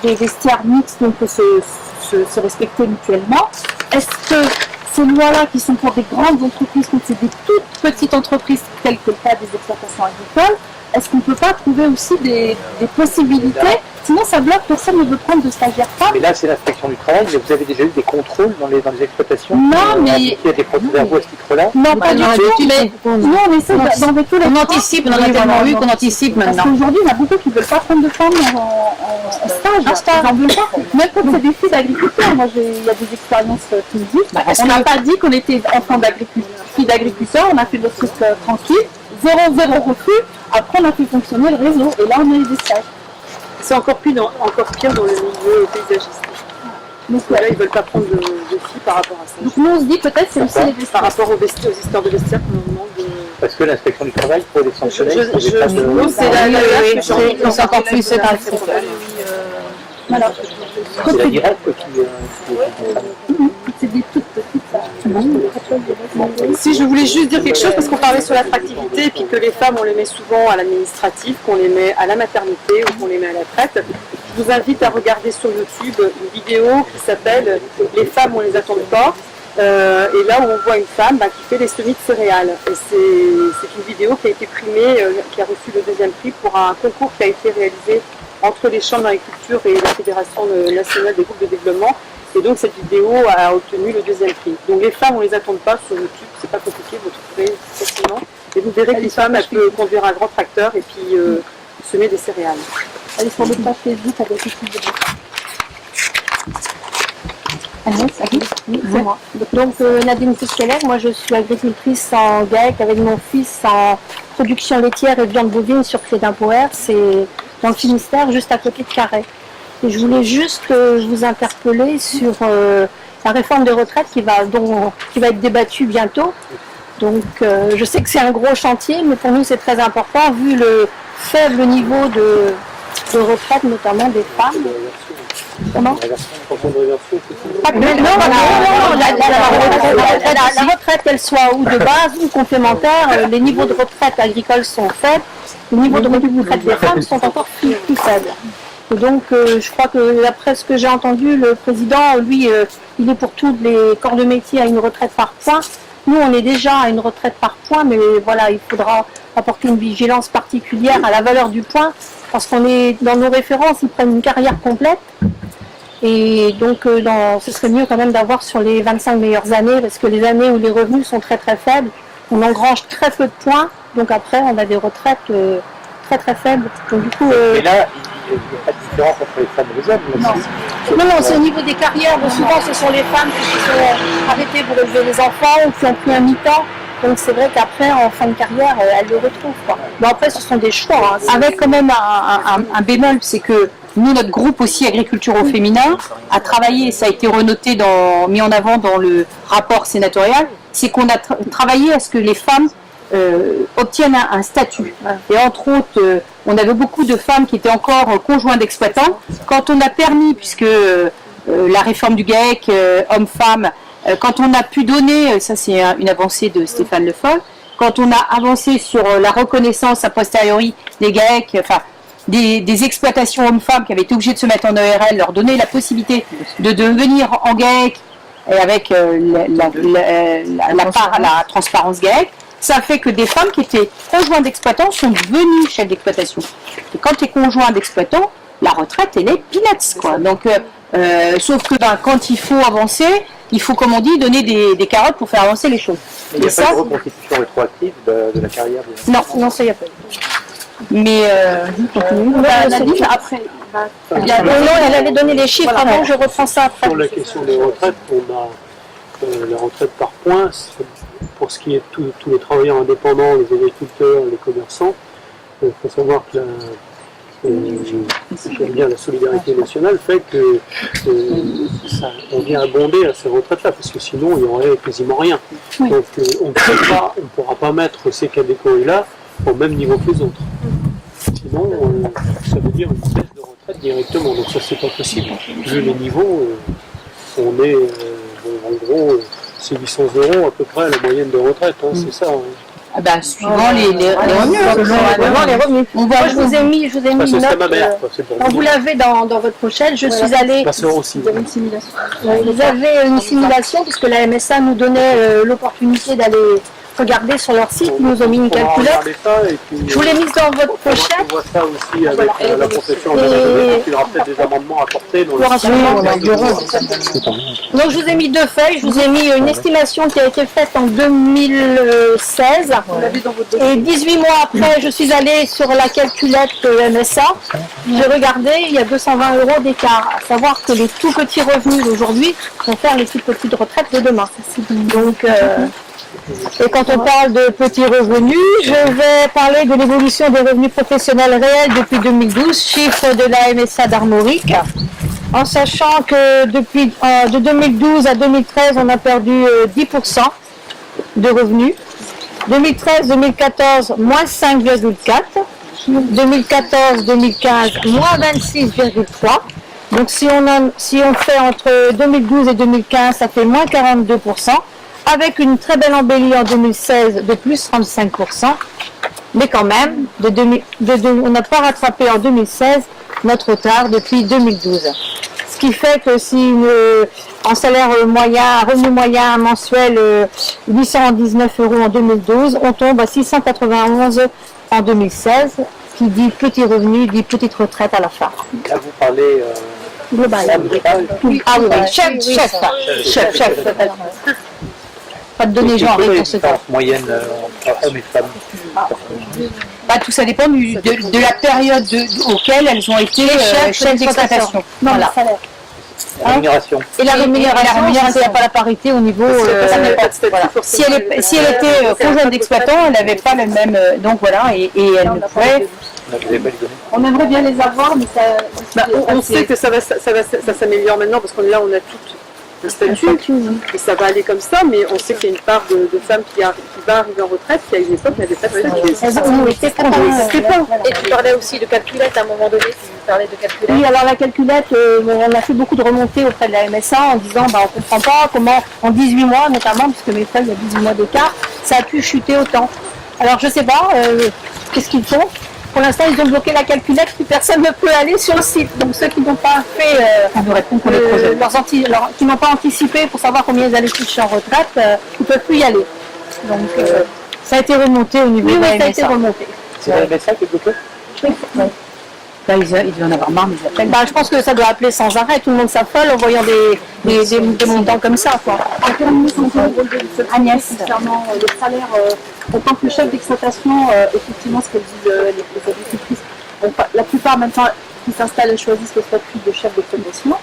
des vestiaires mixtes, donc se respecter mutuellement. Est-ce que ces lois-là qui sont pour des grandes entreprises, quand c'est des toutes petites entreprises telles que le cas des exploitations agricoles, est-ce qu'on ne peut pas trouver aussi des possibilités? Sinon ça bloque, personne ne veut prendre de stagiaires femmes. Mais là c'est l'inspection du travail, mais vous avez déjà eu des contrôles dans les exploitations? Non, mais... Il y a des procédures à ce titre-là? Non, pas du tout, mais nous on essaie d'enlever tous les... On anticipe, on en a tellement eu qu'on anticipe maintenant. Parce qu'aujourd'hui il y en a beaucoup qui ne veulent pas prendre de femmes en stage. Ils n'en veulent pas. Même quand c'est des filles d'agriculteurs, moi il y a des expériences qui me disent. On n'a pas dit qu'on était enfants filles d'agriculteurs, on a fait notre truc tranquille, zéro refus. Après on a fait fonctionner le réseau et là on a eu des stages. C'est encore pire dans le milieu paysagistique. Donc là, ils ne veulent pas prendre de filles par rapport à ça. Donc nous, on se dit peut-être c'est aussi les vestiaires. Par rapport aux histoires de vestiaires qu'on nous demande. Parce que l'inspection du travail, pour les sanctionner, c'est encore plus séparé. Voilà. C'est la directe qui... C'est des toutes petites. Si je voulais juste dire quelque chose, parce qu'on parlait sur l'attractivité, et puis que les femmes, on les met souvent à l'administratif, qu'on les met à la maternité ou qu'on les met à la traite. Je vous invite à regarder sur YouTube une vidéo qui s'appelle « Les femmes, on les attend pas ». Et là où on voit une femme qui fait des semis de céréales. Et c'est une vidéo qui a été primée, qui a reçu le 2e prix pour un concours qui a été réalisé entre les chambres d'agriculture et la Fédération nationale des groupes de développement. Et donc cette vidéo a obtenu le 2e prix. Donc les femmes, on les attend pas sur YouTube, c'est pas compliqué, vous trouverez facilement. Et vous verrez que les femmes, elles peuvent conduire un grand tracteur et puis semer des céréales. Allez sur le page Facebook avec les filles de c'est moi. Donc Nadine Fiskeller, moi je suis agricultrice en GAEC avec mon fils en production laitière et viande bovine sur Crédimpoer, c'est dans le Finistère, juste à côté de Carhaix. Et je voulais juste vous interpeller sur la réforme des retraites qui va être débattue bientôt. Donc je sais que c'est un gros chantier, mais pour nous c'est très important vu le faible niveau de retraite, notamment des femmes. Comment ? La retraite, qu'elle soit ou de base ou complémentaire, les niveaux de retraite agricoles sont faibles, les niveaux de retraite des femmes sont encore plus faibles. Et donc, je crois que d'après ce que j'ai entendu, le président, lui, il est pour tous les corps de métier à une retraite par point. Nous, on est déjà à une retraite par point, mais voilà, il faudra apporter une vigilance particulière à la valeur du point, parce qu'on est dans nos références, ils prennent une carrière complète. Et donc, ce serait mieux quand même d'avoir sur les 25 meilleures années, parce que les années où les revenus sont très très faibles, on engrange très peu de points, donc après, on a des retraites très très faibles. Donc, du coup, Mais là, il n'y a pas de différence entre les femmes et les hommes. Non, c'est au niveau des carrières. Souvent, ce sont les femmes qui se sont arrêtées pour élever les enfants ou qui ont pris un mi-temps. Donc c'est vrai qu'après, en fin de carrière, elles le retrouvent, quoi. Bon, après, ce sont des choix. Hein. Avec quand même un bémol, c'est que nous, notre groupe aussi Agriculture au féminin, a travaillé, ça a été renoté, mis en avant dans le rapport sénatorial, c'est qu'on a travaillé à ce que les femmes obtiennent un statut. Et entre autres, on avait beaucoup de femmes qui étaient encore conjoints d'exploitants. Quand on a permis, puisque la réforme du GAEC, hommes-femmes, quand on a pu donner, ça c'est une avancée de Stéphane Le Foll, quand on a avancé sur la reconnaissance a posteriori des GAEC, enfin des exploitations hommes-femmes qui avaient été obligées de se mettre en ERL, leur donner la possibilité de devenir en GAEC avec la transparence GAEC, ça a fait que des femmes qui étaient conjoints d'exploitants sont devenues chefs d'exploitation. Et quand tu es conjoint d'exploitant, la retraite elle est peanuts, quoi. Donc, sauf que quand il faut avancer, il faut, comme on dit, donner des carottes pour faire avancer les choses. Il n'y a pas de reconstitution rétroactive de la carrière de... Non, ça, il n'y a pas. Mais Nadine, après. Non, elle avait donné les chiffres avant, je reprends ça après. Sur la question des retraites, on a la retraite par points. Pour ce qui est de tous les travailleurs indépendants, les agriculteurs, les commerçants, il faut savoir que la solidarité nationale fait que on vient abonder à ces retraites-là, parce que sinon il n'y aurait quasiment rien. Donc on ne pourra pas mettre ces catégories-là au même niveau que les autres. Sinon, ça veut dire une baisse de retraite directement. Donc ça, c'est pas possible. Vu les niveaux, on est en gros, c'est 800 € à peu près la moyenne de retraite, hein, c'est ça. Hein. Suivant les revenus. Moi, je vous ai mis une note. Vous l'avez dans votre pochette. Je suis allée. Vous avez une simulation. Vous avez une simulation puisque la MSA nous donnait l'opportunité d'aller regarder sur leur site. Ils nous ont mis une calculette. Je vous l'ai mise dans votre pochette. On voit ça aussi avec la profession de il y aura peut-être des amendements apportés. Donc je vous ai mis deux feuilles. Je vous ai mis une estimation qui a été faite en 2016. Et 18 mois après, je suis allée sur la calculette MSA. J'ai regardé, il y a 220 € d'écart. À savoir que les tout petits revenus d'aujourd'hui vont faire les toutes petites retraites de demain. Donc, et quand on parle de petits revenus, je vais parler de l'évolution des revenus professionnels réels depuis 2012, chiffre de la MSA d'Armorique, en sachant que de 2012 à 2013, on a perdu 10% de revenus. 2013-2014, moins 5,4. 2014-2015, moins 26,3. Donc si on fait entre 2012 et 2015, ça fait moins 42%. Avec une très belle embellie en 2016 de plus 35%, mais quand même, on n'a pas rattrapé en 2016 notre retard depuis 2012. Ce qui fait que si en salaire moyen, revenu moyen mensuel 819 € en 2012, on tombe à 691 en 2016, qui dit petit revenu, dit petite retraite à la fin. Là, vous parlez Global. Ah oui, chef. Pas de données genrées pour ce cas. Moyenne entre hommes et femmes. Bah, tout ça dépend de la période auquel elles ont été chefs d'exploitation. Non, le salaire. La rémunération. Et la rémunération, il n'y a pas la parité au niveau... voilà. Si elle était conjointe d'exploitant, elle n'avait pas le même... donc voilà, et elle ne pouvait... On aimerait bien les avoir, mais ça... On sait que ça s'améliore maintenant parce qu'on est là, on a tout le statut et ça va aller comme ça, mais on sait qu'il y a une part de femmes qui va arriver en retraite qui à une époque n'avaient pas de statut. Et tu parlais aussi de calculette à un moment donné, tu parlais de calculette. Oui, alors la calculette, on a fait beaucoup de remontées auprès de la MSA en disant on ne comprend pas comment en 18 mois notamment, puisque mes frères il y a 18 mois d'écart, ça a pu chuter autant. Alors je ne sais pas, qu'est-ce qu'ils font? Pour l'instant, ils ont bloqué la calculette, plus personne ne peut aller sur le site. Donc ceux qui n'ont pas fait, qui n'ont pas anticipé pour savoir combien ils allaient toucher en retraite, ils ne peuvent plus y aller. Donc ça a été remonté au niveau de la MSA. Ça a été remonté. C'est la MSA qui est bloquée? Oui. Là, ils doivent en avoir marre, mais ils appellent. Bah, je pense que ça doit appeler sans arrêt. Tout le monde s'affole en voyant des montants comme ça, quoi. Agnès, concernant le salaire, en tant que chef d'exploitation, effectivement, ce qu'elle dit les agricultrices, la plupart maintenant qui s'installent, elles choisissent le statut de chef d'exploitation.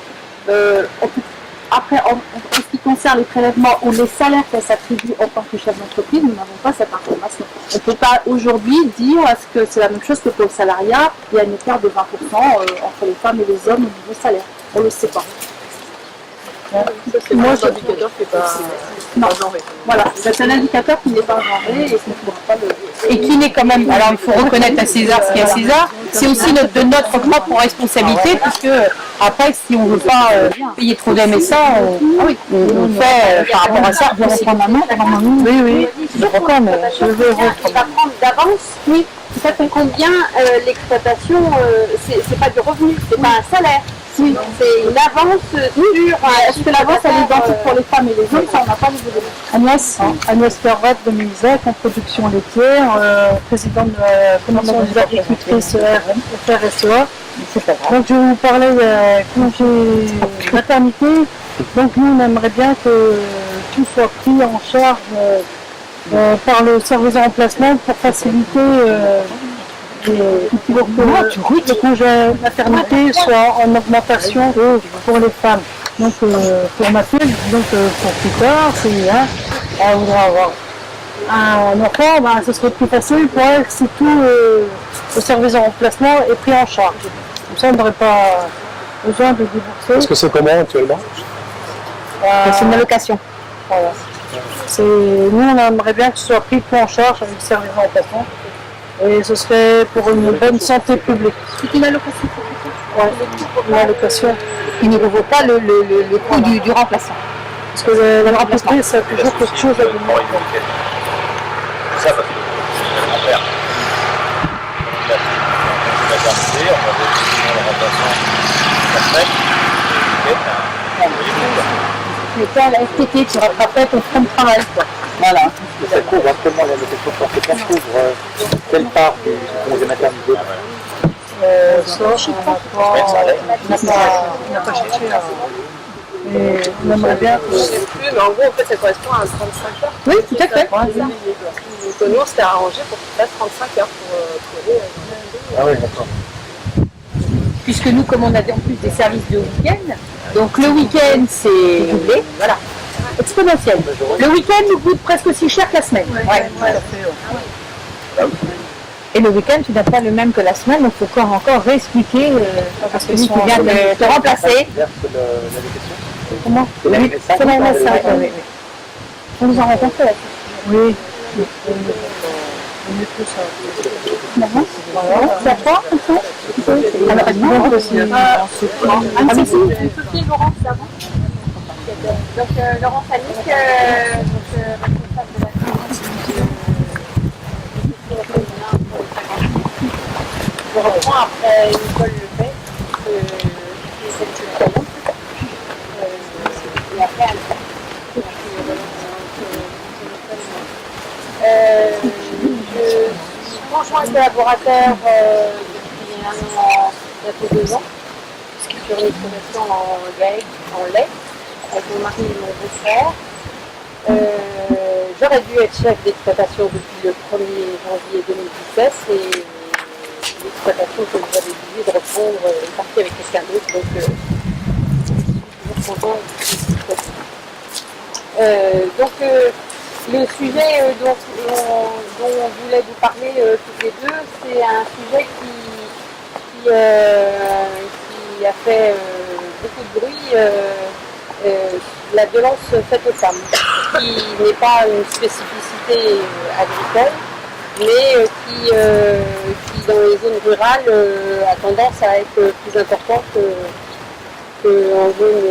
Après, en ce qui concerne les prélèvements ou les salaires qu'elles s'attribuent en tant que chef d'entreprise, nous n'avons pas cette information. On ne peut pas aujourd'hui dire est-ce que c'est la même chose que pour le salariat, il y a une écart de 20% entre les femmes et les hommes au niveau salaire. On ne le sait pas. C'est un indicateur qui n'est pas genré. Voilà, c'est un indicateur qui n'est pas genré et qui ne pourra pas le... Et qui n'est quand même, alors il faut reconnaître à César ce qu'il y a à César, c'est aussi de notre propre responsabilité, puisque après, si on ne veut pas payer trop d'MSA, on fait par rapport à ça. Je vais reprendre ma main. Oui, je reprends, mais je veux Il va prendre d'avance, oui. Ça fait combien l'exploitation, c'est pas du revenu, c'est pas un salaire. Oui, c'est une avance sur... Est-ce que l'avance elle est identique pour les femmes et les hommes? Ça, on n'a pas les données. Agnès Ferret de Mélisec, en production laitière, présidente de la commission des agricultrices FRSEA. Donc je vais vous parler de congé maternité. Donc nous on aimerait bien que tout soit pris en charge par le service de remplacement pour faciliter le congé maternité soit en augmentation pour les femmes. Donc pour ma fille, donc pour plus tard, si elle voudra avoir un enfant, ce serait plus facile pour elle si tout le service de remplacement est pris en charge. Comme ça, on n'aurait pas besoin de débourser. Est-ce que c'est comment actuellement? C'est une allocation. Voilà. Nous, on aimerait bien que ce soit pris en charge avec le service de remplacement. Et ce serait pour une bonne santé publique. C'est une allocation pour une allocation qui ne vaut pas le coût du remplaçant. Parce que le remplacement, c'est toujours quelque chose à donner. Ça, parce que mon père, il a fait une maternité, on avait effectivement le remplaçant la semaine, Mais toi, à la FTT, tu rattrapais ton temps de travail, quoi. Voilà. Ça couvre actuellement la location forte, ça couvre quelle part du congé maternité? Ça, on n'a pas cherché. Et on aimerait bien que... Je ne sais plus, mais en gros, en fait, ça correspond à 35 heures. Oui, tout à fait. Donc nous, on s'était arrangé pour qu'il fasse 35 heures pour aller. Ah oui, d'accord. Puisque nous, comme on a en plus des services de week-end, donc le week-end c'est doublé, voilà, exponentiel. Le week-end nous coûte presque aussi cher que la semaine. Et le week-end, tu n'as pas le même que la semaine, donc il faut encore réexpliquer parce que lui qui vient de te remplacer. Comment? C'est la MSA. On nous a rencontrés là. Oui. C'est à toi, Sophie Laurent, c'est avant. Donc Laurent Fannick, responsable de la je reprends après Nicole Lepay, qui est celle qui est là. Et après Anne. conjoint est collaborateur depuis un an, bientôt 2 ans, sur une exploitation en GAEC, en lait, avec mon mari et mon beau-frère. J'aurais dû être chef d'exploitation depuis le 1er janvier 2017 et l'exploitation que j'avais oublié de reprendre est partie avec quelqu'un d'autre, donc je suis toujours content de cette situation. Donc le sujet dont on voulait vous parler toutes les deux, c'est un sujet qui a fait beaucoup de bruit, la violence faite aux femmes, qui n'est pas une spécificité agricole, mais qui dans les zones rurales a tendance à être plus importante qu'en zone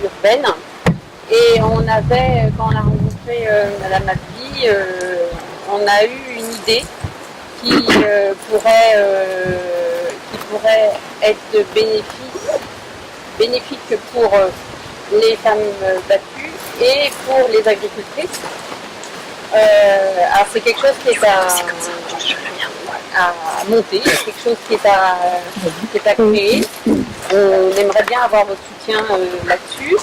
urbaine. Et on avait, quand on a rencontré Madame Abdi, on a eu une idée qui pourrait être bénéfique pour les femmes battues et pour les agricultrices. Alors c'est quelque chose qui est à monter, c'est quelque chose qui est à créer. On aimerait bien avoir votre soutien là-dessus.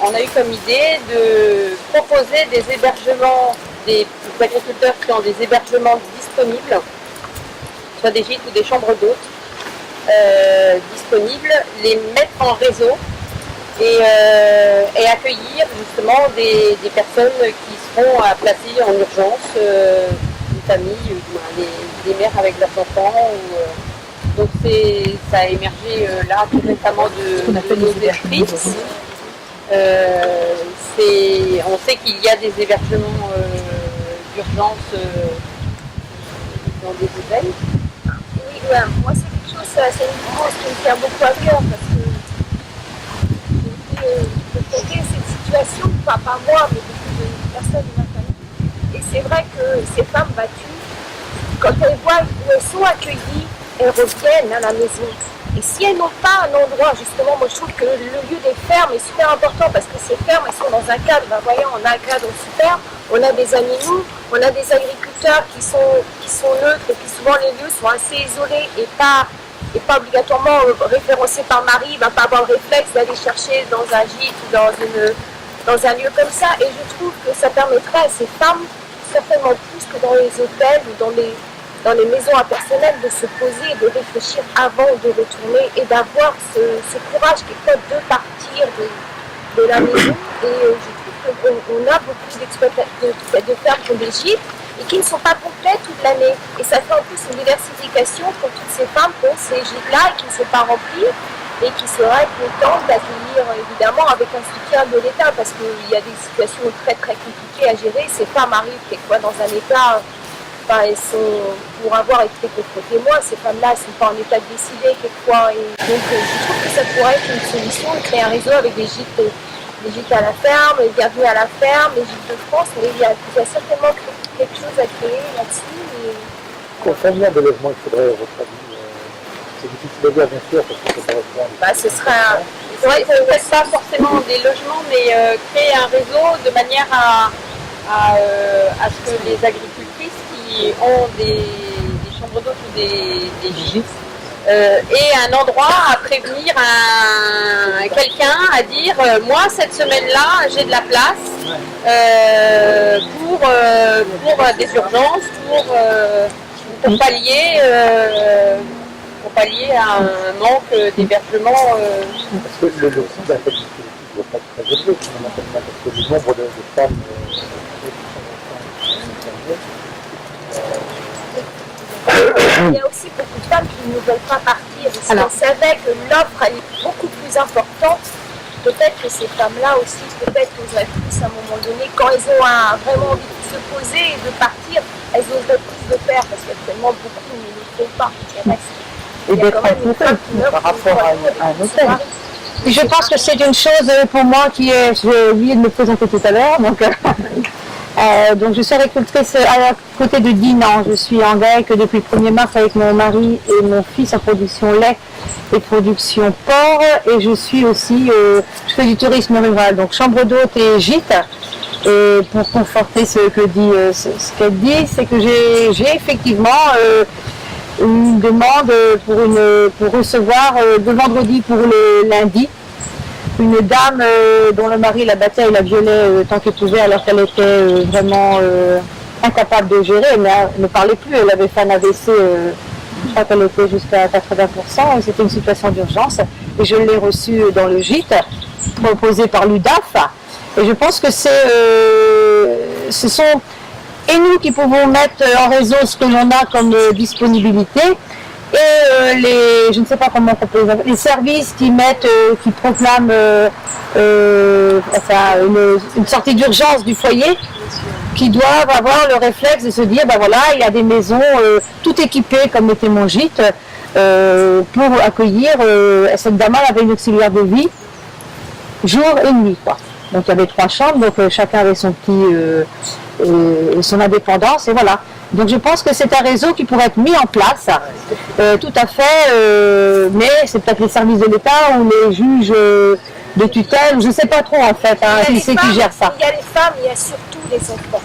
On a eu comme idée de proposer des hébergements, des agriculteurs qui ont des hébergements disponibles, soit des gîtes ou des chambres d'hôtes disponibles, les mettre en réseau et accueillir justement des personnes qui seront à placer en urgence, une famille, des mères avec leurs enfants. Donc ça a émergé là tout récemment de nos esprits. On sait qu'il y a des hébergements d'urgence dans des hôtels. Oui, ouais, moi c'est quelque chose, c'est une cause qui me tient beaucoup à cœur parce que j'ai traité cette situation, pas moi, mais beaucoup de personnes de ma famille. Et c'est vrai que ces femmes battues, quand elles voient où elles sont accueillies, elles reviennent à la maison. Et si elles n'ont pas un endroit, justement, moi je trouve que le lieu des fermes est super important parce que ces fermes, elles sont dans un cadre, ben voyons, on a un cadre super, on a des animaux, on a des agriculteurs qui sont neutres et puis souvent les lieux sont assez isolés et pas obligatoirement référencés par Marie, ben pas avoir le réflexe d'aller chercher dans un gîte ou dans un lieu comme ça. Et je trouve que ça permettrait à ces femmes, certainement plus que dans les hôtels ou dans les maisons impersonnelles, de se poser et de réfléchir avant de retourner et d'avoir ce courage quelquefois de partir de la maison. Et je trouve qu'on a beaucoup de fermes qui ont des gîtes et qui ne sont pas complètes toute l'année. Et ça fait en plus une diversification pour toutes ces femmes qui ont ces gîtes-là et qui ne sont pas remplis et qui seraient contentes d'accueillir, évidemment, avec un soutien de l'État, parce qu'il y a des situations très très compliquées à gérer. Ces femmes arrivent quelquefois dans un état... Enfin, elles sont, pour avoir été confrontées, moi, ces femmes-là, elles ne sont pas en état de décider quelquefois. Et donc, je trouve que ça pourrait être une solution de créer un réseau avec des gîtes à la ferme, les bienvenus à la ferme, les gîtes de France. Mais il y a certainement quelque chose à créer là-dessus. Combien de logements il faudrait, à votre avis? C'est difficile à dire, bien sûr, parce que c'est pas ce serait peut-être pas forcément des logements, mais créer un réseau de manière à ce que les agricultrices qui ont des chambres d'hôtes ou des gîtes et un endroit à prévenir quelqu'un, à dire moi cette semaine-là j'ai de la place pour des urgences, pour pallier à un manque d'hébergement. Parce que le coût de la stabilité ne doit pas être très élevé, finalement, parce que le nombre de femmes Il y a aussi beaucoup de femmes qui ne veulent pas partir. Si on savait que l'offre est beaucoup plus importante, peut-être que ces femmes-là aussi, peut-être oseraient plus à un moment donné, quand elles ont vraiment envie de se poser et de partir, elles oseraient plus de faire, parce qu'actuellement beaucoup ne le font pas. Et d'être en par rapport à un hôtel. Je pense que c'est une chose pour moi qui est, j'ai oublié de me présenter tout à l'heure, donc je suis agricultrice à côté de Dinan. Je suis en GAEC depuis le 1er mars avec mon mari et mon fils en production lait et production porc. Et je suis aussi, je fais du tourisme rural, donc chambre d'hôtes et gîtes. Et pour conforter ce qu'elle dit, c'est que j'ai effectivement une demande pour recevoir de vendredi pour le lundi une dame dont le mari la battait et la violait tant qu'il pouvait, alors qu'elle était vraiment incapable de gérer. Elle ne parlait plus, elle avait fait un AVC, je crois qu'elle était jusqu'à 80%, et c'était une situation d'urgence. Et je l'ai reçue dans le gîte, proposé par l'UDAF. Et je pense que ce sont et nous qui pouvons mettre en réseau ce que l'on a comme disponibilité, et je ne sais pas comment on peut les services qui mettent, qui proclament une sortie d'urgence du foyer, qui doivent avoir le réflexe de se dire, ben voilà, il y a des maisons tout équipées comme était mon gîte pour accueillir. Cette dame avait une auxiliaire de vie jour et nuit, quoi. Donc il y avait 3 chambres, donc chacun avait son son indépendance, et voilà. Donc je pense que c'est un réseau qui pourrait être mis en place, tout à fait, mais c'est peut-être les services de l'État ou les juges de tutelle, je ne sais pas trop en fait, qui c'est qui gère ça. Il y a les femmes, il y a surtout les enfants.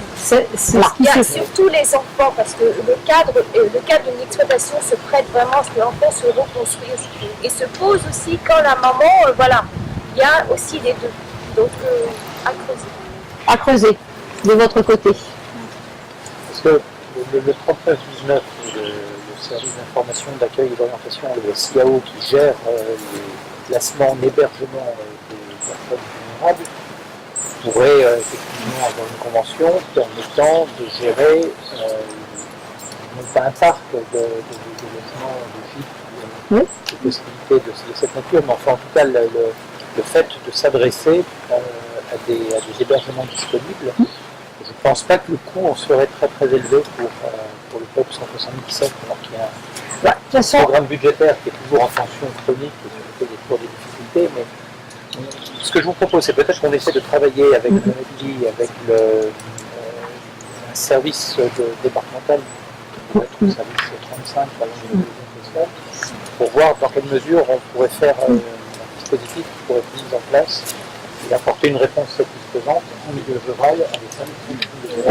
Il y a surtout les enfants, parce que le cadre d'une exploitation se prête vraiment à ce que l'enfant se reconstruise et se pose aussi quand la maman, voilà, il y a aussi les deux. Donc à creuser. À creuser, de votre côté. Parce que le 3919, le service d'information, d'accueil et d'orientation, le SIAO qui gère les placements en hébergement des personnes vulnérables, pourrait effectivement avoir une convention permettant de gérer non pas un parc de logements, de gîtes, de possibilités de cette nature, mais enfin en tout cas le fait de s'adresser à des hébergements disponibles. Je ne pense pas que le coût en serait très très élevé pour le POP 177, alors qu'il y a un programme budgétaire qui est toujours en tension chronique et sur lequel il y a toujours des difficultés. Mais ce que je vous propose, c'est peut-être qu'on essaie de travailler avec l'ONG, avec un service départemental, qui pourrait être le service 35 par exemple, pour voir dans quelle mesure on pourrait faire un dispositif qui pourrait être mis en place et apporter une réponse satisfaisante en milieu rural avec ça.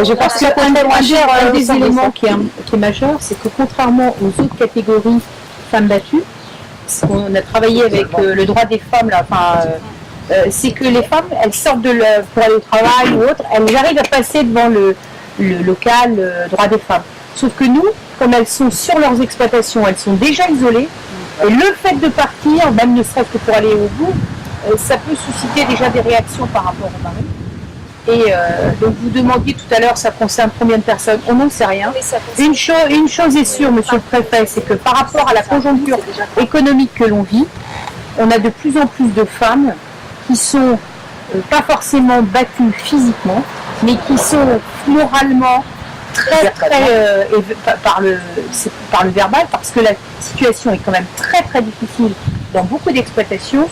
Je pense qu'un des éléments qui est majeur, c'est que contrairement aux autres catégories femmes battues, parce qu'on a travaillé avec le droit des femmes, là, c'est que les femmes, elles sortent pour aller au travail ou autre, elles arrivent à passer devant le local droit des femmes. Sauf que nous, comme elles sont sur leurs exploitations, elles sont déjà isolées, et le fait de partir, même ne serait-ce que pour aller au bout, ça peut susciter déjà des réactions par rapport au mari. Et donc vous demandiez tout à l'heure, ça concerne combien de personnes? On n'en sait rien. Une chose est sûre, monsieur le préfet, c'est que par rapport à la conjoncture économique que l'on vit, on a de plus en plus de femmes qui sont pas forcément battues physiquement, mais qui sont moralement très par le verbal, parce que la situation est quand même très très difficile dans beaucoup d'exploitations.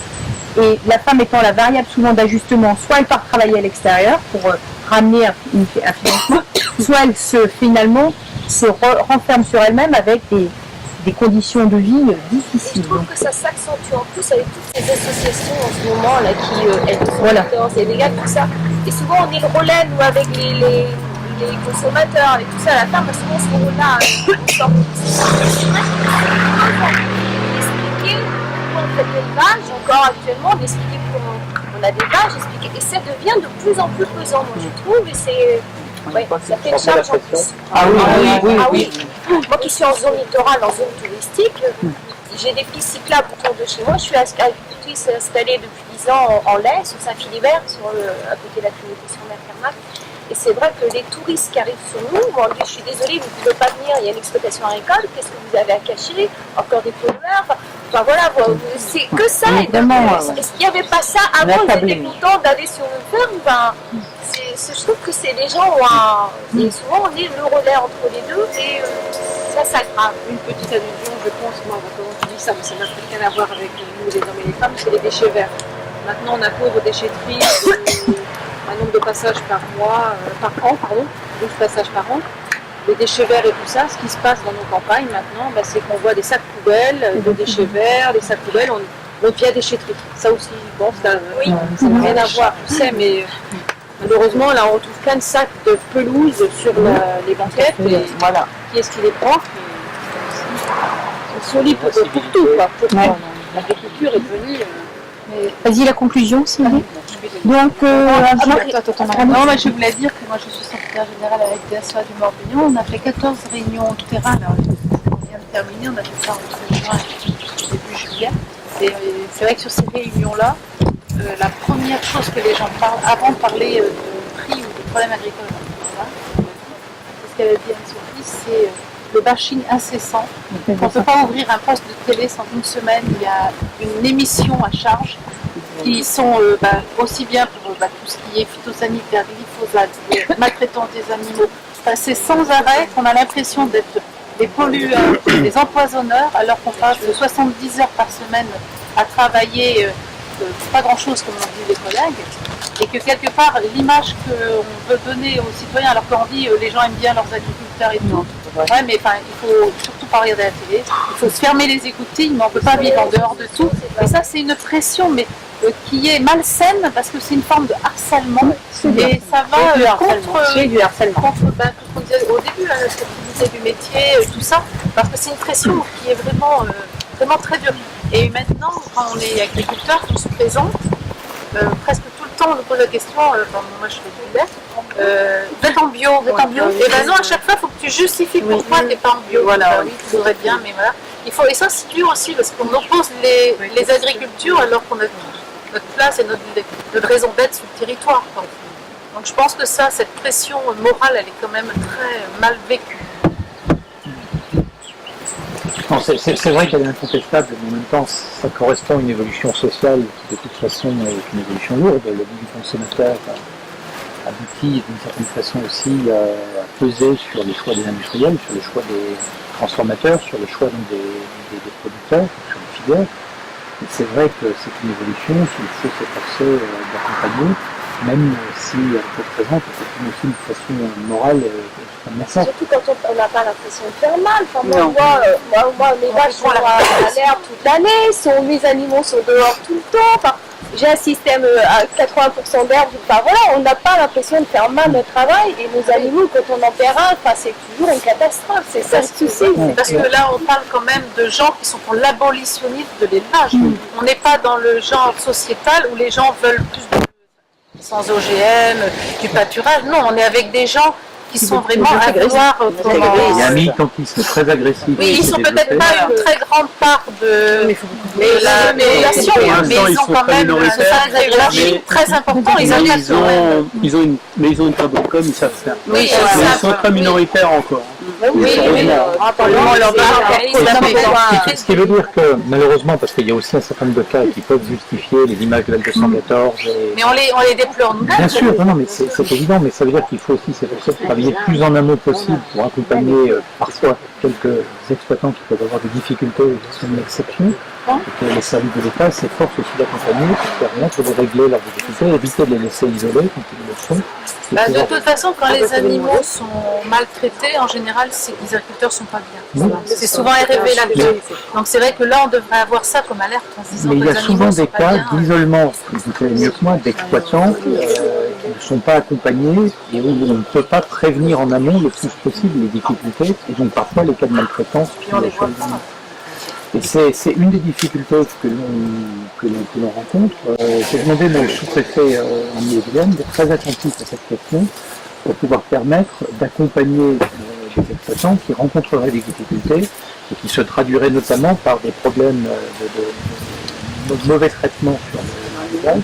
Et la femme étant la variable souvent d'ajustement, soit elle part travailler à l'extérieur pour ramener un financement, soit elle se renferme sur elle-même avec des conditions de vie difficiles. Je trouve que ça s'accentue en plus avec toutes ces associations en ce moment là qui aident aux soldateurs, et les gars, tout ça. Et souvent on est le relais, nous, avec les consommateurs et tout ça. La femme a souvent ce rôle-là. On fait l'élevage, encore actuellement, d'expliquer qu'on a des vaches, expliquer, et ça devient de plus en plus pesant, moi je trouve, et c'est. Ouais, ça fait une charge en plus. Oui. Moi qui suis en zone littorale, en zone touristique, j'ai des pistes cyclables autour de chez moi. Je suis agricultrice installée depuis 10 ans en lait, sur Saint-Philibert, à côté de la clinique sur mer Carnac. Et c'est vrai que les touristes qui arrivent sur nous, on dit, je suis désolée, vous ne pouvez pas venir, il y a une exploitation agricole, qu'est-ce que vous avez à cacher? Encore des pollueurs. Enfin voilà, c'est que ça. Est-ce qu'il n'y avait pas ça avant? Ils étaient contents d'aller sur une ferme. Je trouve que c'est les gens et souvent on est le relais entre les deux, et ça s'aggrave. Une petite allusion, je pense, moi, quand tu dis ça, mais ça n'a rien à voir avec nous, les hommes et les femmes, c'est les déchets verts. Maintenant, on a pauvre déchetterie, un nombre de passages par an, 12 passages par an. Les déchets verts et tout ça, ce qui se passe dans nos campagnes maintenant, c'est qu'on voit des sacs poubelles, de déchets verts, des sacs poubelles, on vient déchetterie. Ça aussi, bon, ça n'a rien à voir, tu sais, mais Malheureusement, là, on retrouve plein de sacs de pelouse sur les banquettes. Et Voilà. qui est-ce qui les prend? Ils sont libres pour tout, quoi. Pour tout. L'agriculture est devenue... Vas-y, la conclusion, Sylvie. Donc, Non, moi je voulais dire que moi je suis secrétaire générale avec DSA du Morbihan. On a fait 14 réunions de terrain. Là, on vient de terminer, on a fait ça entre juin et début juillet. Et c'est vrai que sur ces réunions-là, la première chose que les gens parlent, avant de parler de prix ou de problèmes agricoles, c'est ce qu'elle a dit Anne-Sophie, c'est le bashing incessant. On ne peut pas ouvrir un poste de télé sans une semaine, il y a une émission à charge qui sont aussi bien pour tout ce qui est phytosanitaire, glyphosate, maltraitance des animaux. Enfin, c'est sans arrêt qu'on a l'impression d'être des pollueurs, des empoisonneurs, alors qu'on passe 70 heures par semaine à travailler pas grand-chose, comme l'ont dit les collègues, et que quelque part, l'image qu'on veut donner aux citoyens, alors qu'on dit les gens aiment bien leurs agriculteurs et tout, ouais, mais enfin, il faut surtout pas regarder la télé, il faut se fermer les écoutilles, mais on ne peut pas vivre en dehors de tout. Et ça, c'est une pression, mais qui est malsaine, parce que c'est une forme de harcèlement, et ça va contre du harcèlement. Contre tout ce qu'on disait au début, ce que tu disais du métier, tout ça, parce que c'est une pression qui est vraiment, vraiment très dure. Et maintenant, quand on est agriculteur, on se présente, presque tout le temps on nous pose la question, moi je fais du lait, vous êtes en bio, vous êtes en bio. Et ben non, à chaque fois, il faut que tu justifies pourquoi tu n'es pas en bio. Voilà, oui, tu voudrais bien, mais voilà. Et ça, c'est dur aussi, parce qu'on oppose les agricultures alors qu'on a notre place et notre raison d'être sur le territoire. Donc je pense que ça, cette pression morale, elle est quand même très mal vécue. C'est vrai qu'elle est incontestable, mais en même temps, ça correspond à une évolution sociale qui, de toute façon, est une évolution lourde. Le but du consommateur aboutit d'une certaine façon aussi à peser sur les choix des industriels, sur les choix des transformateurs, sur le choix donc, des producteurs, sur les filières. Et c'est vrai que c'est une évolution qu'il faut s'efforcer d'accompagner, même si elle représente aussi une façon morale surtout quand on n'a pas l'impression de faire mal. Enfin, moi, mes vaches sont à l'herbe toute l'année, mes animaux sont dehors tout le temps. Enfin, j'ai un système à 80% d'herbe. Enfin, voilà, on n'a pas l'impression de faire mal notre travail. Et nos animaux, quand on en perd un, enfin, c'est toujours une catastrophe. C'est ça le souci. Parce que là, on parle quand même de gens qui sont pour l'abolitionnisme de l'élevage. On n'est pas dans le genre sociétal où les gens veulent plus de sans OGM, du pâturage. Non, on est avec des gens qui sont vraiment à vouloir. Il y a un militantisme très agressif. Oui, ils sont peut-être pas une très grande part de la population, mais ils ont quand même un très important. Ils ont une table de com, ils savent faire. Oui, ils sont très minoritaires encore. Oui, ce qui veut dire que, malheureusement, parce qu'il y a aussi un certain nombre de cas qui peuvent justifier les images de L214. Mais on les déplore nous-mêmes. Bien sûr, non, mais c'est évident, mais ça veut dire qu'il faut aussi, c'est pour ça, travailler plus en amont possible pour accompagner parfois quelques exploitants qui peuvent avoir des difficultés qui sont une exception. Et que les services de l'État s'efforcent aussi d'accompagner pour permettre de régler leurs difficultés, éviter de les laisser isolés quand ils le font. De toute façon, quand les animaux sont maltraités, en général, c'est que les agriculteurs ne sont pas bien. C'est souvent arrivé là-dessus. Donc c'est vrai que là, on devrait avoir ça comme alerte en se disant mais que il y a souvent des cas d'isolement, vous savez mieux que moi, d'exploitants qui ne sont pas accompagnés et où on ne peut pas prévenir en amont le plus possible les difficultés et donc parfois les cas de maltraitance. Et c'est une des difficultés que l'on rencontre. J'ai demandé au sous-préfet en Ille-et-Vilaine d'être très attentif à cette question pour pouvoir permettre d'accompagner des exploitants qui rencontreraient des difficultés et qui se traduiraient notamment par des problèmes de mauvais traitement sur l'élevage.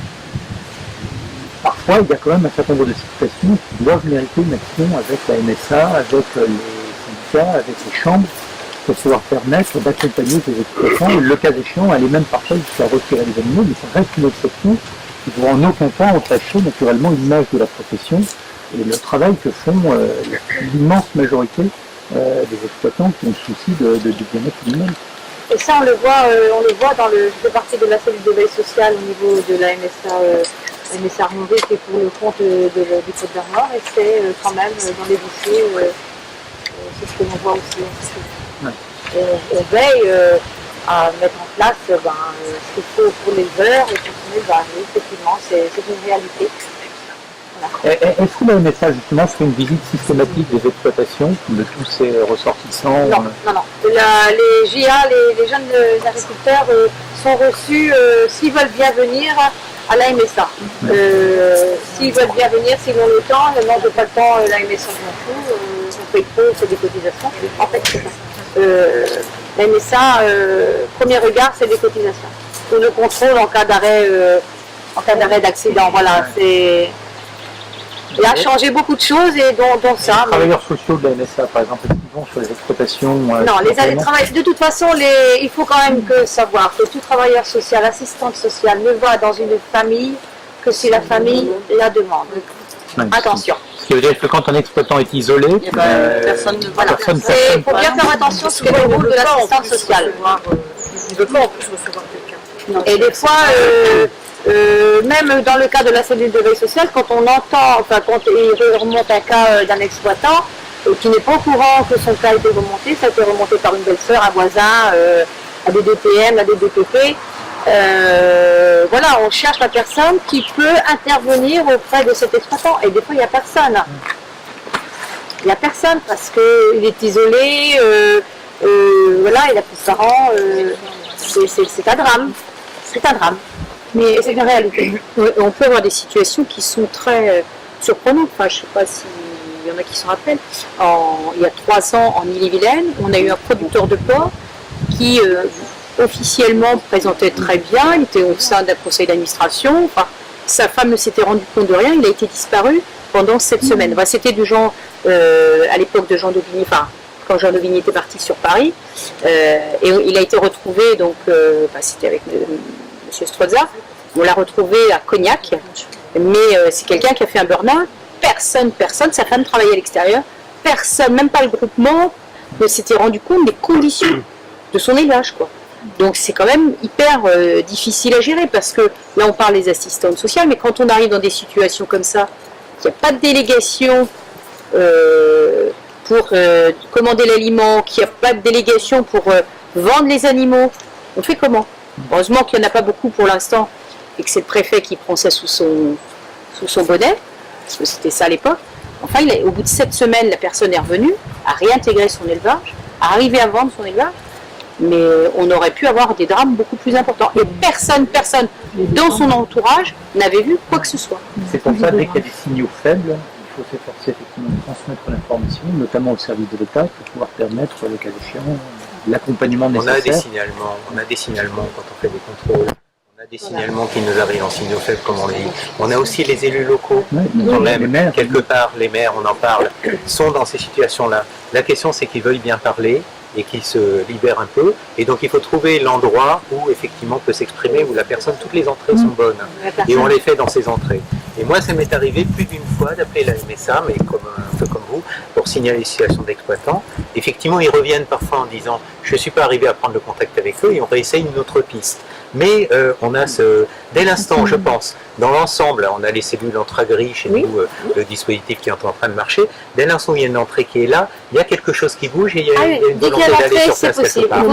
Parfois, il y a quand même un certain nombre de situations qui doivent mériter une action avec la MSA, avec les syndicats, avec les chambres, pour pouvoir permettre d'accompagner des exploitants, et le cas échéant, aller même parfois jusqu'à retirer les animaux, mais ça reste une exception qui ne doit en aucun cas entacher naturellement l'image de la profession et le travail que font l'immense majorité des exploitants qui ont le souci du bien-être humain. Et ça, on le voit dans je fais partie de la cellule de veille sociale au niveau de la MSA Rondé, qui est pour le compte du Côte d'Armor, et c'est quand même dans les lycées, c'est ce que l'on voit aussi. On veille à mettre en place ce qu'il faut pour l'éleveur et pour son élevage. Effectivement, c'est une réalité. Est-ce que la MSA justement fait une visite systématique des exploitations de tous ces ressortissants? Non. Les GA, les jeunes agriculteurs sont reçus, s'ils veulent bien venir, à la MSA. S'ils veulent bien venir, s'ils ont le temps, non, j'ai pas le temps, la MSA je m'en fous, on paye trop, c'est des cotisations. En fait, c'est ça. La MSA, premier regard, c'est des cotisations. Pour le contrôle en cas d'arrêt d'accident, voilà, c'est... Il a changé beaucoup de choses et dont ça. Les travailleurs sociaux de la MSA, par exemple, qui vont sur les exploitations. Non, de toute façon, il faut quand même savoir que tout travailleur social, assistante sociale ne va dans une famille que si la famille la demande. Attention. Ce qui veut dire que quand un exploitant est isolé, personne ne voilà. Il faut bien faire attention à ce qu'est le rôle de l'assistante sociale. Il ne veut pas en plus recevoir quelqu'un. Et des fois, même dans le cas de la cellule de veille sociale, quand on entend, enfin quand il remonte un cas d'un exploitant qui n'est pas au courant que son cas a été remonté, ça a été remonté par une belle-sœur, un voisin, à des DPM, à des DPP. Voilà, on cherche la personne qui peut intervenir auprès de cet exploitant. Et des fois, il n'y a personne. Il n'y a personne parce qu'il est isolé, voilà, il a plus de parents. C'est un drame. C'est un drame. Mais c'est une réalité. On peut avoir des situations qui sont très surprenantes. Enfin, je ne sais pas s'il y en a qui s'en rappellent. Il y a 3 ans, en Ille-et-Vilaine, on a eu un producteur de porc qui officiellement présentait très bien. Il était au sein d'un conseil d'administration. Enfin, sa femme ne s'était rendue compte de rien. Il a été disparu pendant 7 semaines. Enfin, c'était de Jean, à l'époque de Jean Dauvigny, enfin, quand Jean Dauvigny était parti sur Paris. Et il a été retrouvé, donc, c'était avec M. Strozza. On l'a retrouvé à Cognac, mais c'est quelqu'un qui a fait un burn-out. Personne, sa femme travaillait à l'extérieur, personne, même pas le groupement, ne s'était rendu compte des conditions de son élevage, quoi. Donc c'est quand même hyper difficile à gérer, parce que là on parle des assistantes sociales, mais quand on arrive dans des situations comme ça, qu'il n'y a pas de délégation pour commander l'aliment, qu'il n'y a pas de délégation pour vendre les animaux, on fait comment? Heureusement qu'il n'y en a pas beaucoup pour l'instant, et que c'est le préfet qui prend ça sous son bonnet, parce que c'était ça à l'époque. Enfin, au bout de 7 semaines, la personne est revenue, a réintégré son élevage, a arrivé à vendre son élevage, mais on aurait pu avoir des drames beaucoup plus importants. Et personne dans son entourage n'avait vu quoi que ce soit. C'est pour ça, dès qu'il y a des signaux faibles, il faut s'efforcer effectivement de transmettre l'information, notamment au service de l'État, pour pouvoir permettre, le cas échéant, l'accompagnement nécessaire. On a des signalements quand on fait des contrôles. On a des signalements qui nous arrivent en signaux faibles, comme on l'a dit. On a aussi les élus locaux. Les maires. Quelque part, les maires, on en parle, sont dans ces situations-là. La question, c'est qu'ils veuillent bien parler et qu'ils se libèrent un peu. Et donc, il faut trouver l'endroit où, effectivement, peut s'exprimer, où la personne, toutes les entrées sont bonnes. Et on les fait dans ces entrées. Et moi, ça m'est arrivé plus d'une fois d'appeler la MSA, mais un peu comme vous, pour signaler les situations d'exploitants. Effectivement, ils reviennent parfois en disant « je ne suis pas arrivé à prendre le contact avec eux » et on réessaye une autre piste. Mais on a dès l'instant, je pense, dans l'ensemble, on a les cellules entre-agri chez nous, le dispositif qui est en train de marcher. Dès l'instant où il y a une entrée qui est là, il y a quelque chose qui bouge et il y a une volonté d'aller sur place quelque part.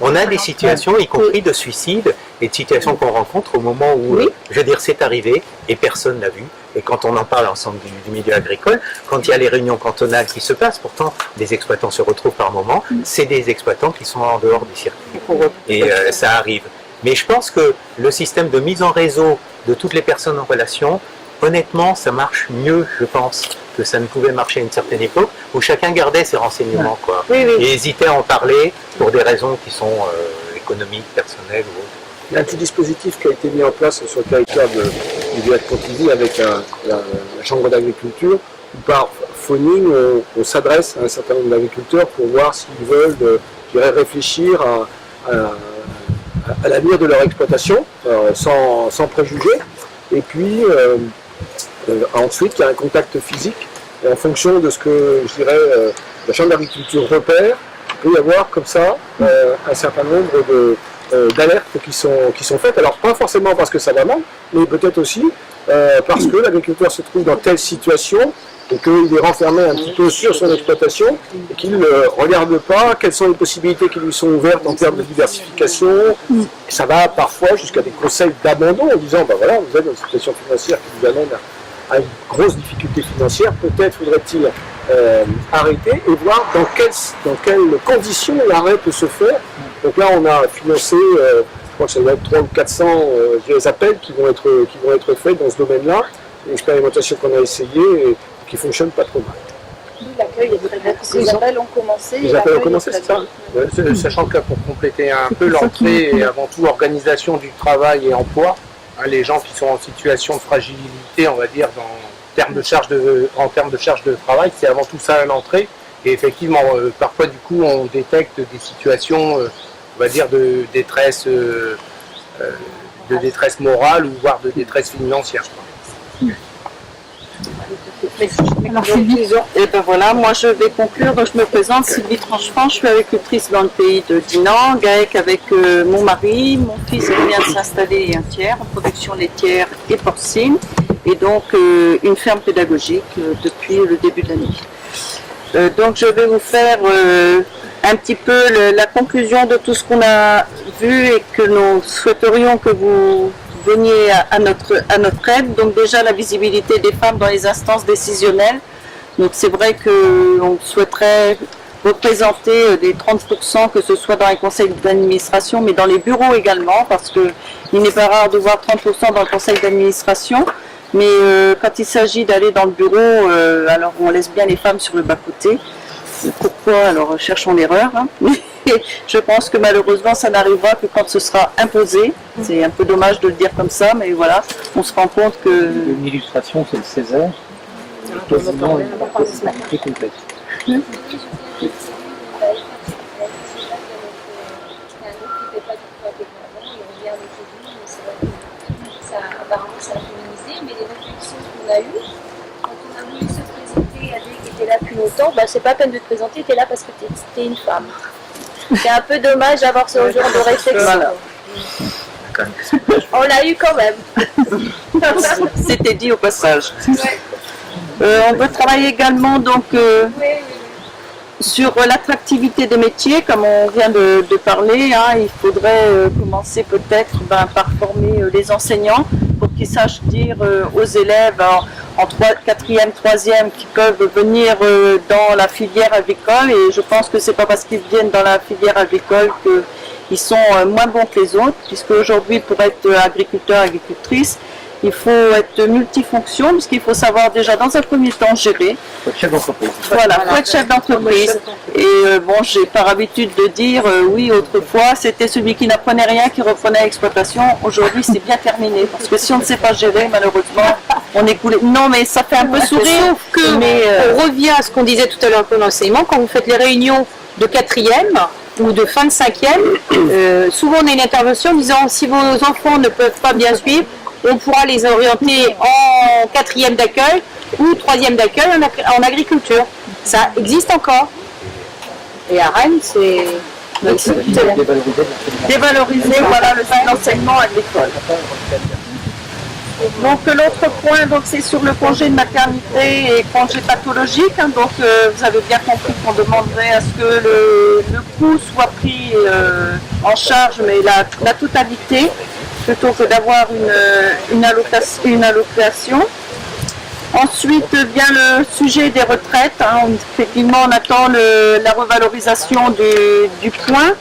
On a des situations, y compris de suicide, et de situations qu'on rencontre au moment où, je veux dire, c'est arrivé et personne n'a vu. Et quand on en parle ensemble du milieu agricole, quand il y a les réunions cantonales qui se passent, pourtant des exploitants se retrouvent par moment, c'est des exploitants qui sont en dehors du circuit. Et ça arrive. Mais je pense que le système de mise en réseau de toutes les personnes en relation, honnêtement, ça marche mieux, je pense, que ça ne pouvait marcher à une certaine époque, où chacun gardait ses renseignements, quoi. Et hésitait à en parler pour des raisons qui sont économiques, personnelles ou autres. Il y a un petit dispositif qui a été mis en place sur le territoire du village de Pontivy avec la chambre d'agriculture, où par phoning, on s'adresse à un certain nombre d'agriculteurs pour voir s'ils veulent réfléchir à l'avenir de leur exploitation, sans préjugés. Et puis, ensuite, il y a un contact physique. Et en fonction de ce que, je dirais, la chambre d'agriculture repère, il peut y avoir comme ça un certain nombre d'alertes qui sont faites. Alors, pas forcément parce que ça va mal, mais peut-être aussi parce que l'agriculteur se trouve dans telle situation et qu'il est renfermé un petit peu sur son exploitation et qu'il ne regarde pas quelles sont les possibilités qui lui sont ouvertes en termes de diversification. Et ça va parfois jusqu'à des conseils d'abandon en disant, ben voilà, vous êtes dans une situation financière qui vous amène a une grosse difficulté financière, peut-être faudrait-il arrêter et voir dans quelles conditions l'arrêt peut se faire. Donc là, on a financé, je crois que ça doit être 300 ou 400 appels qui vont être faits dans ce domaine-là. Une expérimentation qu'on a essayée et qui fonctionne pas trop mal. L'accueil est très bien. Les appels ont commencé. Les appels ont commencé, c'est ça? Sachant que pour compléter un peu, l'entrée et avant tout organisation du travail et emploi, hein, les gens qui sont en situation de fragilité, on va dire, en termes de charge de travail, c'est avant tout ça l'entrée. Et effectivement, parfois du coup, on détecte des situations, on va dire, de détresse morale ou voire de détresse financière. Alors, et ben voilà, moi je vais conclure, donc je me présente, Sylvie Tranchefant, je suis agricultrice dans le pays de Dinan, GAEC avec mon mari, mon fils vient de s'installer un tiers en production laitière et porcine, et donc une ferme pédagogique depuis le début de l'année. Donc je vais vous faire un petit peu la conclusion de tout ce qu'on a vu et que nous souhaiterions que vous veniez à notre aide. Donc déjà la visibilité des femmes dans les instances décisionnelles. Donc c'est vrai qu'on souhaiterait représenter les 30%, que ce soit dans les conseils d'administration, mais dans les bureaux également, parce qu'il n'est pas rare de voir 30% dans le conseil d'administration. Mais quand il s'agit d'aller dans le bureau, alors on laisse bien les femmes sur le bas-côté. Pourquoi? Alors cherchons l'erreur. Hein. Je pense que malheureusement ça n'arrivera que quand ce sera imposé. C'est un peu dommage de le dire comme ça, mais voilà, on se rend compte que... Une illustration, c'est le Césaire, quasiment une participation complète. Apparemment ça a féminisé, mais les réflexions qu'on a eues, quand on a voulu se présenter à des qui étaient là depuis longtemps, bah, c'est pas peine de te présenter, tu es là parce que tu es une femme. C'est un peu dommage d'avoir ce genre de réflexion. Voilà. On l'a eu quand même. C'était dit au passage. On veut travailler également donc sur l'attractivité des métiers, comme on vient de parler. Hein, il faudrait commencer peut-être par former les enseignants pour qu'ils sachent dire aux élèves en 4e, 3e qui peuvent venir dans la filière agricole, et je pense que c'est pas parce qu'ils viennent dans la filière agricole qu'ils sont moins bons que les autres, puisque aujourd'hui pour être agriculteur, agricultrice, il faut être multifonction, puisqu'il faut savoir déjà dans un premier temps gérer. Il faut être chef d'entreprise. Voilà, il faut être chef d'entreprise. Et bon, j'ai par habitude de dire, oui, autrefois, c'était celui qui n'apprenait rien qui reprenait l'exploitation. Aujourd'hui, c'est bien terminé. Parce que si on ne sait pas gérer, malheureusement, on est coulé. Non, mais ça fait un peu sourire. Sauf que, on revient à ce qu'on disait tout à l'heure pour l'enseignement, quand vous faites les réunions de 4e ou de fin de 5e, souvent on a une intervention disant, si vos enfants ne peuvent pas bien suivre, on pourra les orienter en 4e d'accueil ou 3e d'accueil en agriculture. Ça existe encore. Et à Rennes, c'est dévaloriser voilà, l'enseignement agricole. Donc l'autre point, donc c'est sur le congé de maternité et congé pathologique. Hein, donc vous avez bien compris qu'on demanderait à ce que le coût soit pris en charge, mais la totalité, plutôt que d'avoir une allocation. Ensuite vient le sujet des retraites. Hein. Effectivement, on attend la revalorisation du point.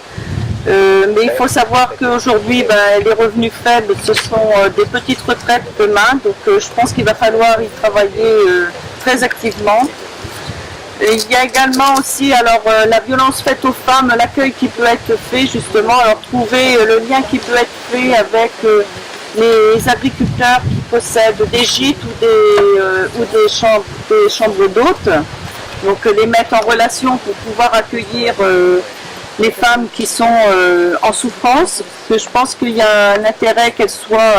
Mais il faut savoir qu'aujourd'hui, les revenus faibles, ce sont des petites retraites demain. Donc je pense qu'il va falloir y travailler très activement. Et il y a également aussi la violence faite aux femmes, l'accueil qui peut être fait justement, trouver le lien qui peut être fait avec les agriculteurs qui possèdent des gîtes ou des chambres d'hôtes. Donc les mettre en relation pour pouvoir accueillir les femmes qui sont en souffrance, parce que je pense qu'il y a un intérêt qu'elles soient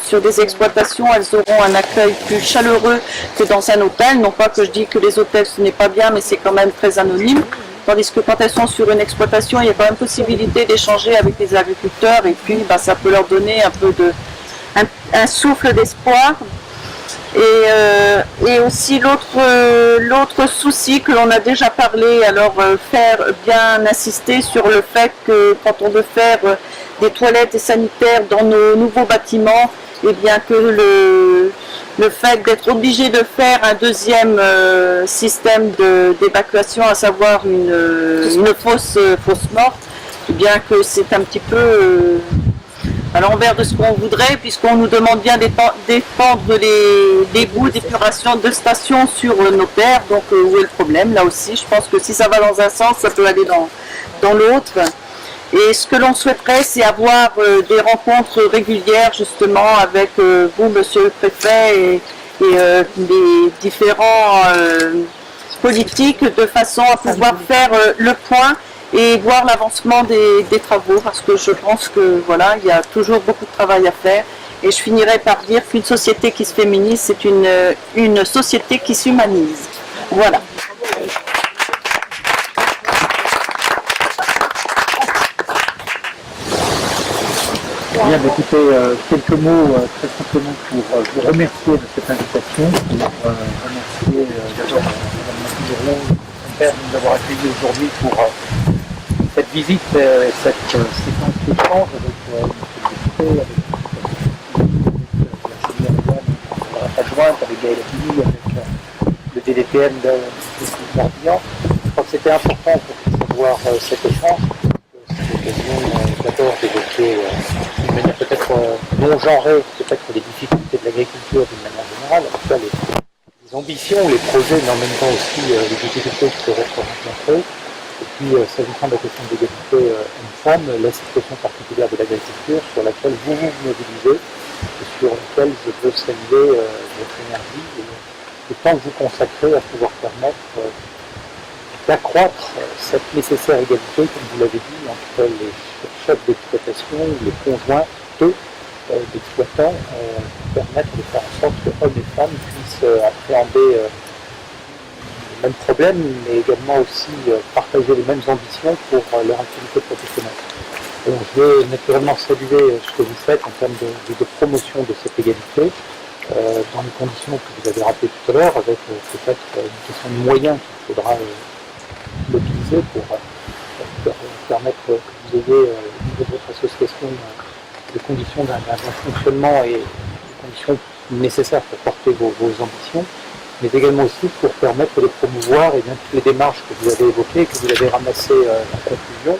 sur des exploitations, elles auront un accueil plus chaleureux que dans un hôtel. Non pas que je dis que les hôtels ce n'est pas bien, mais c'est quand même très anonyme. Tandis que quand elles sont sur une exploitation, il y a quand même possibilité d'échanger avec les agriculteurs, et puis ça peut leur donner un peu un souffle d'espoir. Et aussi l'autre souci que l'on a déjà parlé, faire bien insister sur le fait que quand on veut faire des toilettes et sanitaires dans nos nouveaux bâtiments, et bien que le fait d'être obligé de faire un deuxième système d'évacuation, à savoir une fosse morte, bien que c'est un petit peu à l'envers de ce qu'on voudrait, puisqu'on nous demande bien d'étendre les bouts d'épuration de stations sur nos terres. Donc où est le problème? Là aussi, je pense que si ça va dans un sens, ça peut aller dans l'autre. Et ce que l'on souhaiterait, c'est avoir des rencontres régulières justement avec vous, monsieur le préfet, et les différents politiques, de façon à pouvoir faire le point et voir l'avancement des travaux, parce que je pense que voilà, il y a toujours beaucoup de travail à faire. Et je finirai par dire qu'une société qui se féminise, c'est une société qui s'humanise. Voilà. Bien, écoutez, quelques mots très simplement pour vous remercier de cette invitation, pour remercier d'abord Mme Mathilde, son père, de nous avoir accueillis aujourd'hui pour cette visite, cette séquence d'échange avec M. le député, avec la adjointe, avec Gaël Attili, avec le DDPM de Morbihan. Je crois que c'était important pour puisse avoir cet échange. C'est l'occasion d'abord d'évoquer d'une manière peut-être non genrée, peut-être les difficultés de l'agriculture d'une manière générale, en tout cas les ambitions, les projets, mais en même temps aussi les difficultés qui peuvent être rencontrées. Et puis, s'agissant de la question de l'égalité homme-femme, la situation particulière de l'agriculture sur laquelle vous vous mobilisez et sur laquelle je veux saluer votre énergie et le temps que vous consacrez à pouvoir permettre d'accroître cette nécessaire égalité, comme vous l'avez dit, entre les chefs d'exploitation, les conjoints d'exploitants, permettre de faire en sorte que hommes et femmes puissent appréhender les mêmes problèmes, mais également aussi partager les mêmes ambitions pour leur activité professionnelle. Donc, je veux naturellement saluer ce que vous faites en termes de promotion de cette égalité, dans les conditions que vous avez rappelées tout à l'heure, avec peut-être une question de moyens qu'il faudra mobiliser pour permettre que vous ayez au niveau de votre association les conditions d'un fonctionnement et les conditions nécessaires pour porter vos ambitions, mais également aussi pour permettre de promouvoir et bien toutes les démarches que vous avez évoquées, que vous avez ramassées en conclusion,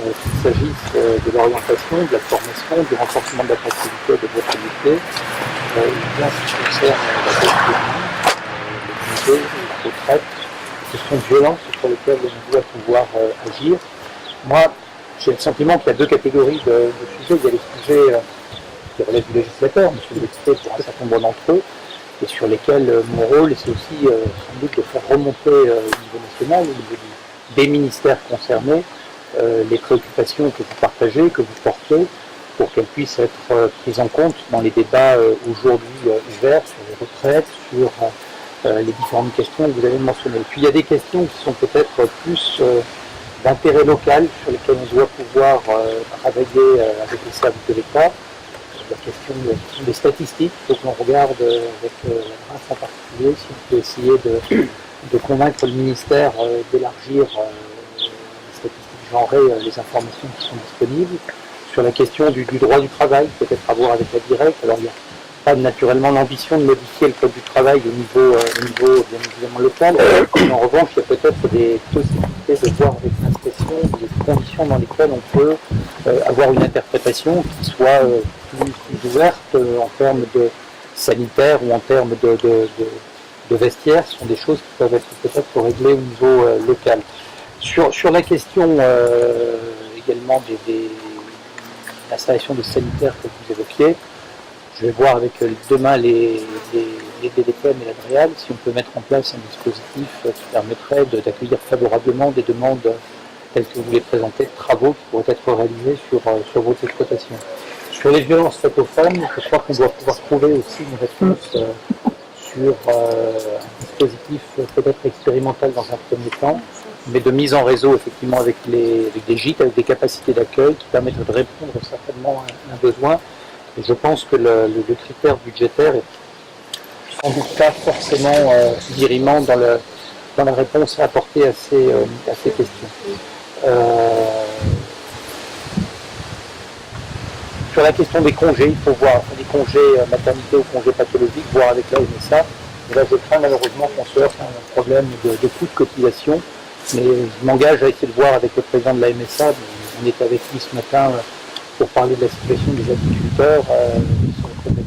qu'il s'agisse de l'orientation, de la formation, du renforcement de l'attractivité de votre métier, bien ce qui concerne la qualité de vie, le budget, la retraite, les questions de violence sur lesquelles on doit pouvoir agir. Moi, j'ai le sentiment qu'il y a deux catégories de sujets. Il y a les sujets qui relèvent du législateur, monsieur le député, pour un certain nombre d'entre eux, et sur lesquels mon rôle, c'est aussi sans doute de faire remonter au niveau national, au niveau des ministères concernés, les préoccupations que vous partagez, que vous portez, pour qu'elles puissent être prises en compte dans les débats aujourd'hui ouverts sur les retraites, sur les différentes questions que vous avez mentionnées. Puis il y a des questions qui sont peut-être plus d'intérêt local, sur lesquelles on doit pouvoir travailler avec les services de l'État. La question des statistiques, il faut que l'on regarde avec RAF en particulier, si on peut essayer de convaincre le ministère d'élargir les statistiques genrées, les informations qui sont disponibles. Sur la question du droit du travail, peut-être à voir avec la directe. Alors il n'y a pas naturellement l'ambition de modifier le code du travail au niveau bien évidemment local. En revanche, il y a peut-être des possibilités de voir avec l'inspection des conditions dans lesquelles on peut avoir une interprétation qui soit plus ouverte en termes de sanitaire ou en termes de vestiaires. Ce sont des choses qui peuvent être peut-être réglées au niveau local. Sur la question également des installations de sanitaires que vous évoquiez, je vais voir avec demain les DDPM et l'ADREAL si on peut mettre en place un dispositif qui permettrait d'accueillir favorablement des demandes telles que vous les présentez, de travaux qui pourraient être réalisés sur votre exploitation. Sur les violences faites aux femmes, je crois qu'on doit pouvoir trouver aussi une réponse sur un dispositif peut-être expérimental dans un premier temps, mais de mise en réseau effectivement avec des gîtes, avec des capacités d'accueil qui permettraient de répondre certainement à un besoin. Et je pense que le critère budgétaire est sans doute pas forcément dirimant dans la réponse à apporter à ces questions. sur la question des congés, il faut voir les congés maternité ou congés pathologiques, voir avec la MSA. Et là, je crains malheureusement qu'on se heurte à un problème de coût de cotisation. Mais je m'engage à essayer de voir avec le président de la MSA. On est avec lui ce matin pour parler de la situation des agriculteurs sur le côté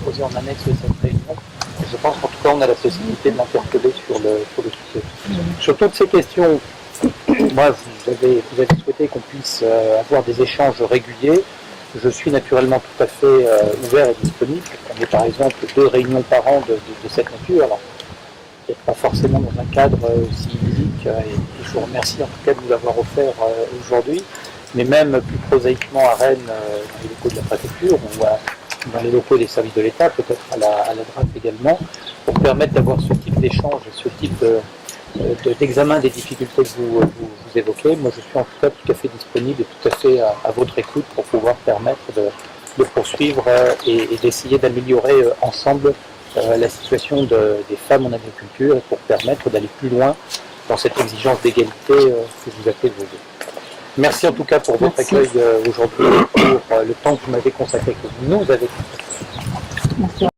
posé en annexe de cette réunion. Et je pense qu'en tout cas, on a la possibilité de l'interpeller sur le sujet. Sur toutes ces questions, moi, vous avez souhaité qu'on puisse avoir des échanges réguliers. Je suis naturellement tout à fait ouvert et disponible. On est par exemple 2 réunions par an de cette nature. Alors, peut-être pas forcément dans un cadre aussi unique, et je vous remercie en tout cas de nous l'avoir offert aujourd'hui, mais même plus prosaïquement à Rennes, dans les locaux de la préfecture, ou dans les locaux des services de l'État, peut-être à la DRAP également, pour permettre d'avoir ce type d'échange, ce type d'examen des difficultés que vous évoquez. Moi, je suis en tout cas tout à fait disponible et tout à fait à votre écoute pour pouvoir permettre de poursuivre et d'essayer d'améliorer ensemble la situation des femmes en agriculture et pour permettre d'aller plus loin dans cette exigence d'égalité que vous appelez de vos vœux. Merci en tout cas pour votre accueil aujourd'hui et pour le temps que vous m'avez consacré, que vous nous avez consacré. Merci.